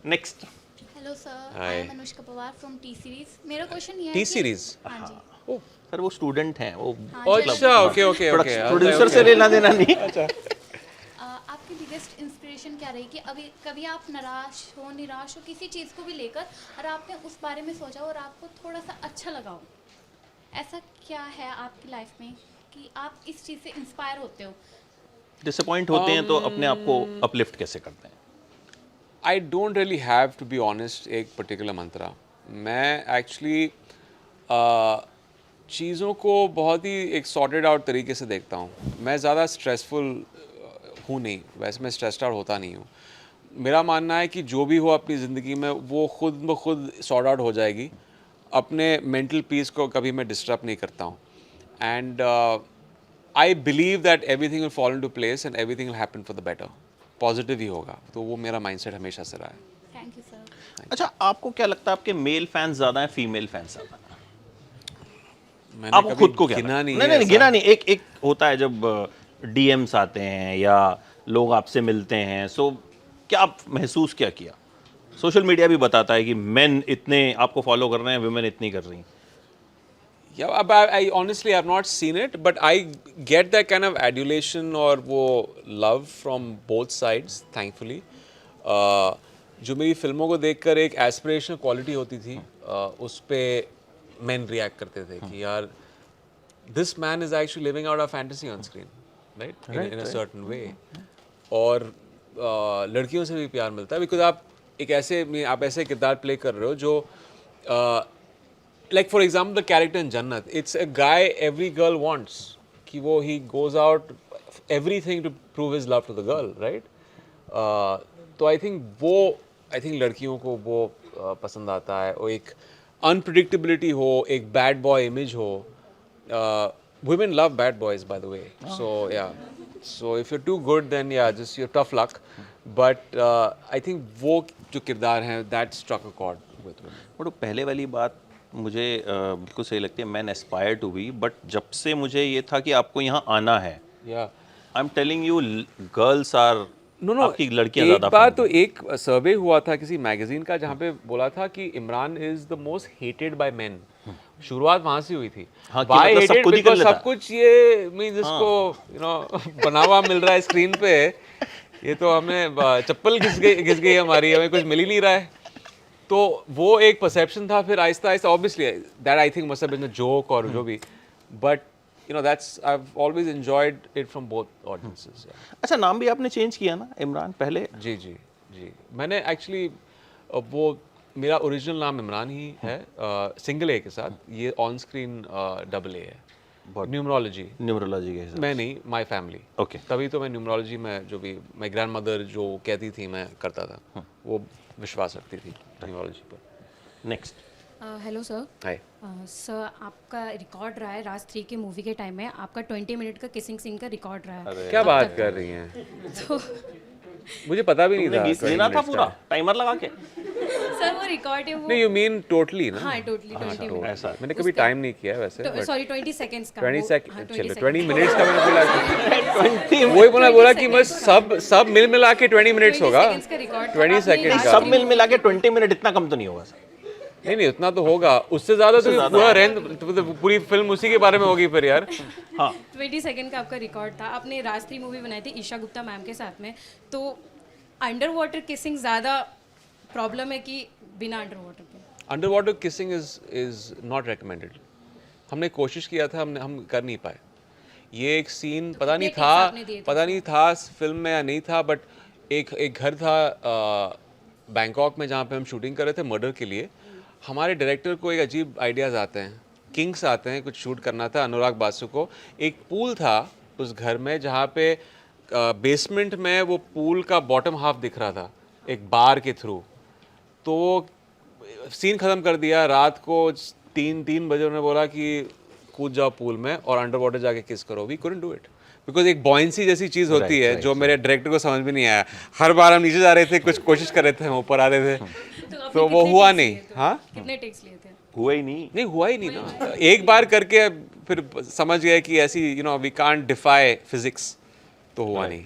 Speaker 1: Next.
Speaker 3: Hello sir,
Speaker 2: Hi.
Speaker 3: I am Anushka Pawar from T series. मेरा क्वेश्चन ये है
Speaker 2: टी
Speaker 3: कि-
Speaker 2: सीरीज।
Speaker 3: हाँ जी।
Speaker 1: सर वो स्टूडेंट हैं वो।
Speaker 2: अच्छा ओके ओके ओके।
Speaker 1: प्रोड्यूसर से लेना देना नहीं।
Speaker 2: अच्छा।
Speaker 3: आपकी बिगेस्ट इंस्पिरेशन क्या रही कि अभी कभी आप निराश हो किसी चीज़ को भी लेकर और आपने उस बारे में सोचा और आपको थोड़ा सा अच्छा लगा हो, ऐसा क्या है आपकी लाइफ में कि आप इस चीज़ से इंस्पायर होते हो?
Speaker 1: डिसअपॉइंट होते हैं तो अपने आप को अपलिफ्ट कैसे करते हैं?
Speaker 2: I don't really have to be honest एक पर्टिकुलर मंत्रा। मैं एक्चुअली चीज़ों को बहुत ही एक सॉर्टेड आउट तरीके से देखता हूँ। मैं ज़्यादा स्ट्रेसफुल हूँ नहीं, वैसे मैं स्ट्रेस्ड आउट होता नहीं हूँ। मेरा मानना है कि जो भी हो अपनी ज़िंदगी में वो खुद ब खुद सॉर्ट आउट हो जाएगी। अपने मेंटल पीस को कभी मैं डिस्टर्ब नहीं करता हूँ and I believe that everything will fall into place and everything will happen for the better. Positive ही होगा, तो वो मेरा माइंडसेट हमेशा से रहा है।
Speaker 3: Thank you sir.
Speaker 1: अच्छा आपको क्या लगता है आपके मेल फैंस ज़्यादा हैं फीमेल फैंस ज़्यादा हैं?
Speaker 2: मैंने
Speaker 1: आपको
Speaker 2: कभी
Speaker 1: खुद को क्या
Speaker 2: गिना
Speaker 1: लगता है?
Speaker 2: नहीं
Speaker 1: नहीं
Speaker 2: है
Speaker 1: नहीं
Speaker 2: ऐसा।
Speaker 1: गिना नहीं, एक होता है जब डीएम्स आते हैं या लोग आपसे मिलते हैं, सो क्या आप महसूस क्या किया? सोशल मीडिया भी बताता है कि मेन इतने आपको फॉलो कर रहे हैं, वुमेन इतनी कर रही हैं।
Speaker 2: Yeah, I honestly have not seen it, but I get that kind of adulation और वो love from both sides, thankfully. जो मेरी फिल्मों को देखकर एक aspirational quality होती थी, उस पे men react करते थे कि यार this man is actually living out a fantasy on screen, right? In a certain way. और लड़कियों से भी प्यार मिलता है because आप ऐसे किरदार प्ले कर रहे हो जो like for example the character in Jannat, it's a guy every girl wants कि वो he goes out everything to prove his love to the girl, right? तो I think लड़कियों को वो पसंद आता है। और एक unpredictability हो, एक bad boy image हो। Women love bad boys by the way, so yeah, so if you're too good then yeah just you're tough luck, but I think वो जो किरदार हैं that struck a chord with women।
Speaker 1: But पहले वाली बात मुझे बिल्कुल सही लगती है, man aspire to be, but जब से मुझे ये था कि आपको यहाँ आना है, I am telling you girls are आपकी लड़कियाँ ज़्यादा।
Speaker 2: एक बार तो एक सर्वे हुआ था किसी मैगजीन का जहाँ पे बोला था कि Imran is the most hated by men. शुरुआत वहाँ से हुई थी।
Speaker 1: हाँ,
Speaker 2: Why
Speaker 1: मतलब सब
Speaker 2: hated?
Speaker 1: खुद ही कर
Speaker 2: Because
Speaker 1: लेता।
Speaker 2: सब कुछ ये मीन्स इसको यू नो बना हुआ मिल रहा है स्क्रीन पे, ये तो हमें चप्पल घिस गई हमारी, हमें कुछ मिल ही नहीं रहा है। तो वो एक परसेप्शन था, फिर आहिस्ता आहिस्ता obviously that I think must have been a joke और जो भी, but you know that's I have always enjoyed it from both audiences.
Speaker 1: अच्छा नाम भी आपने चेंज किया ना इमरान पहले?
Speaker 2: जी जी जी, मैंने एक्चुअली वो मेरा ओरिजिनल नाम इमरान ही है सिंगल ए के साथ, ये ऑन स्क्रीन डबल ए है। न्यूमरोलॉजी
Speaker 1: के हिसाब
Speaker 2: मैं नहीं, माय फैमिली।
Speaker 1: ओके,
Speaker 2: तभी तो मैं न्यूमरोलॉजी में जो भी माय ग्रैंडमदर जो कहती थी मैं करता था, वो विश्वास रखती थी न्यूमरोलॉजी पर।
Speaker 1: Next.
Speaker 10: Hello sir.
Speaker 2: Hi.
Speaker 10: Sir आपका रिकॉर्ड रहा है राज 3 के मूवी के टाइम में, आपका 20 मिनट का किसिंग सीन का रिकॉर्ड रहा है।
Speaker 2: क्या बात कर रही हैं?
Speaker 10: तो
Speaker 2: मुझे पता भी नहीं था।
Speaker 1: 20 लेना था पूरा टाइमर लगा के।
Speaker 10: सर वो रिकॉर्ड है वो।
Speaker 2: नहीं, यू मीन टोटली ना?
Speaker 10: हाँ टोटली 20 मिनट।
Speaker 1: ऐसा
Speaker 2: मैंने कभी टाइम नहीं किया है वैसे।
Speaker 10: सॉरी 20 सेकंड्स का।
Speaker 2: 20
Speaker 10: हाँ,
Speaker 2: सेकंड,
Speaker 10: 20
Speaker 2: चलो
Speaker 10: seconds
Speaker 2: 20 मिनट्स का मैंने बोला। वही बोला कि बस सब मिल मिला के 20 मिनट्स होगा। 20 सेकंड का।
Speaker 1: सब मिल मिला के 20 मिनट इतना कम तो नहीं होगा सर।
Speaker 2: नहीं उतना तो होगा, उससे ज्यादा तो पूरा पूरी फिल्म उसी के बारे में होगी फिर यार।
Speaker 1: हाँ
Speaker 10: 20 सेकंड का आपका रिकॉर्ड था। आपने राज 3 मूवी बनाई थी ईशा गुप्ता मैम के साथ में, तो अंडर वाटर किसिंग ज़्यादा प्रॉब्लम है कि बिना अंडर वाटर के?
Speaker 2: Under water kissing is not recommended. हमने कोशिश किया था, हम कर नहीं पाए। ये एक सीन पता नहीं था फिल्म में या नहीं था, बट एक घर था बैंकॉक में जहाँ पे हम शूटिंग कर रहे थे मर्डर के लिए। हमारे डायरेक्टर को एक अजीब आइडियाज़ आते हैं, किंग्स आते हैं, कुछ शूट करना था अनुराग बासु को। एक पूल था उस घर में जहाँ पे बेसमेंट में वो पूल का बॉटम हाफ दिख रहा था एक बार के थ्रू। तो सीन ख़त्म कर दिया, रात को 3 बजे उन्होंने बोला कि कूद जाओ पूल में और अंडर वाटर जाके किस करो। We couldn't do it because एक बॉयंसी जैसी चीज़ होती है जो मेरे डायरेक्टर को समझ में नहीं आया। हर बार हम नीचे जा रहे थे, कुछ कोशिश कर रहे थे, हम ऊपर आ रहे थे, तो वो हुआ नहीं। हाँ
Speaker 10: कितने टेक्स लिए थे?
Speaker 1: हुआ ही नहीं
Speaker 2: ना। एक बार करके फिर समझ गए कि ऐसी वी कांट डिफाई फिजिक्स, तो हुआ नहीं।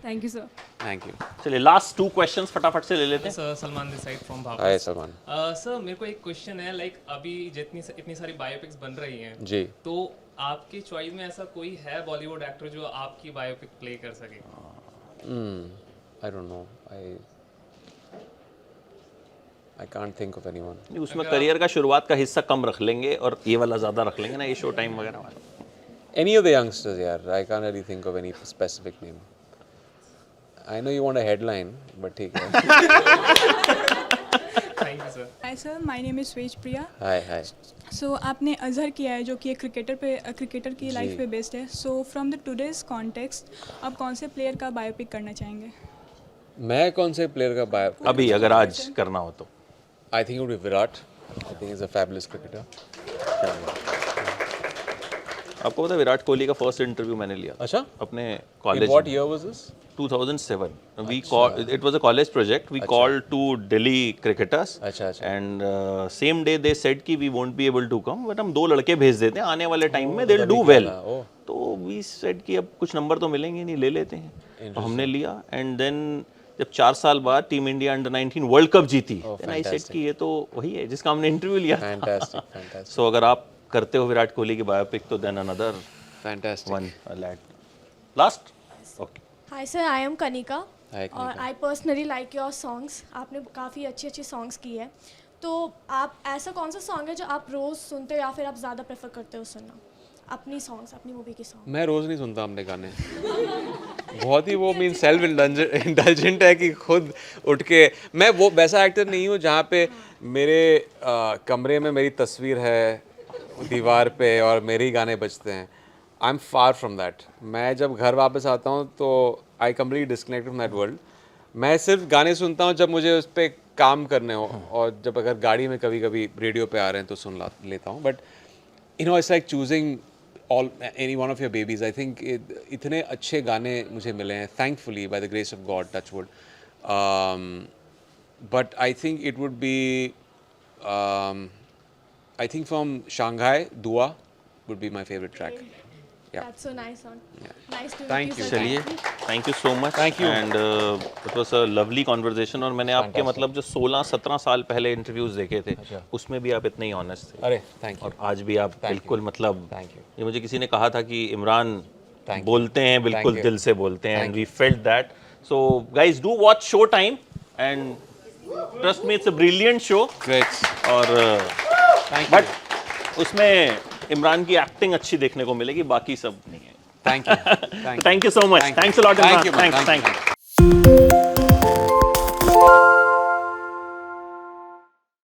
Speaker 10: Thank you sir.
Speaker 2: Thank you.
Speaker 1: चलिए लास्ट 2 क्वेश्चंस फटाफट से ले लेते हैं।
Speaker 15: Sir Salman this side from Bhabha.
Speaker 2: Hi Salman.
Speaker 15: Sir मेरे को एक क्वेश्चन है, लाइक अभी इतनी सारी बायोपिक्स बन रही हैं
Speaker 2: जी, तो
Speaker 15: आपकी चॉइस में ऐसा कोई है बॉलीवुड एक्टर जो आपकी बायोपिक प्ले कर सके?
Speaker 2: आई don't no, I can't think of anyone.
Speaker 1: उसमें करियर का शुरुआत का हिस्सा कम रख लेंगे और ये वाला ज़्यादा रख लेंगे ना, ये शो टाइम वगैरह वाला।
Speaker 2: Any of the youngsters यार, I can't really think of any specific name. I know you want a headline, but ठीक है।
Speaker 15: Thank you sir.
Speaker 16: Hi sir, my name is Swej Priya.
Speaker 2: Hi.
Speaker 16: So आपने अजहर किया है जो कि एक cricketer की लाइफ पे बेस्ड है। So from the today's context, आप कौन से प्लेयर का बायोपिक करना चाहेंगे?
Speaker 2: मैं कौन से प्लेयर का बायोपिक?
Speaker 1: अभी अगर आज करना हो तो
Speaker 2: I think it would be Virat. I think he's a fabulous cricketer.
Speaker 1: आपको पता है विराट कोहली का फर्स्ट इंटरव्यू मैंने लिया?
Speaker 2: अच्छा,
Speaker 1: अपने college.
Speaker 2: What year was this?
Speaker 1: 2007. It was a college project. We called to Delhi cricketers. And same day they said कि we won't be able to come, but हम 2 लड़के भेज देते हैं आने वाले टाइम में, they'll do well. तो we said कि अब कुछ नंबर तो मिलेंगे नहीं, ले लेते हैं। तो हमने लिया and then जब 4 साल बाद team India under 19 world cup जीती, then I said कि ये तो वही है जिसका हमने इंटरव्यू लिया।
Speaker 2: Fantastic.
Speaker 1: So अगर आप करते हो विराट कोहली की बायोपिक तो then another
Speaker 2: fantastic
Speaker 1: one last okay.
Speaker 14: Hi sir, I am Kanika.
Speaker 2: Hi,
Speaker 14: और I personally like your songs. आपने काफ़ी अच्छी सॉन्ग्स की है, तो आप ऐसा कौन सा सॉन्ग है जो आप रोज़ सुनते हो या फिर आप ज़्यादा प्रेफर करते हो सुनना? अपनी सॉन्ग्स, अपनी मूवी के सॉन्ग।
Speaker 2: मैं रोज़ नहीं सुनता अपने गाने। बहुत ही वो मीन सेल्फ इंडल्जेंट है कि खुद उठ के, मैं वो वैसा एक्टर नहीं हूँ जहाँ पे मेरे कमरे में मेरी तस्वीर है दीवार पे और मेरे ही गाने बजते हैं। I am far from that. मैं जब घर वापस आता हूँ तो I completely disconnect from that world. मैं सिर्फ गाने सुनता हूँ जब मुझे उस पर काम करने हो, और जब अगर गाड़ी में कभी कभी रेडियो पे आ रहे हैं तो सुन लेता हूँ। But it's like choosing any one of your babies. I think इतने अच्छे गाने मुझे मिले हैं, thankfully, by the grace of God, touch wood. But I think it would be, I think from Shanghai, Dua would be my favorite track. Yeah.
Speaker 14: That's so nice one. Nice to
Speaker 2: Thank
Speaker 14: meet you.
Speaker 1: चलिए, thank you so much.
Speaker 2: Thank you.
Speaker 1: And it was a lovely conversation. और मैंने आपके मतलब जो 16-17 साल पहले interviews देखे थे, उसमें भी आप इतने ही ऑनेस्ट थे।
Speaker 2: अरे थैंक यू।
Speaker 1: और आज भी आप बिल्कुल मतलब,
Speaker 2: थैंक यू।
Speaker 1: ये मुझे किसी ने कहा था कि इमरान बोलते हैं बिल्कुल दिल से बोलते हैं, and we felt that. So guys, do watch Showtime and trust me, it's a brilliant show.
Speaker 2: Great.
Speaker 1: और but उसमें इमरान की एक्टिंग अच्छी देखने को मिलेगी, बाकी सब नहीं है।
Speaker 2: Thank you.
Speaker 1: Thank you so much. Thanks a lot, Imran. Thanks.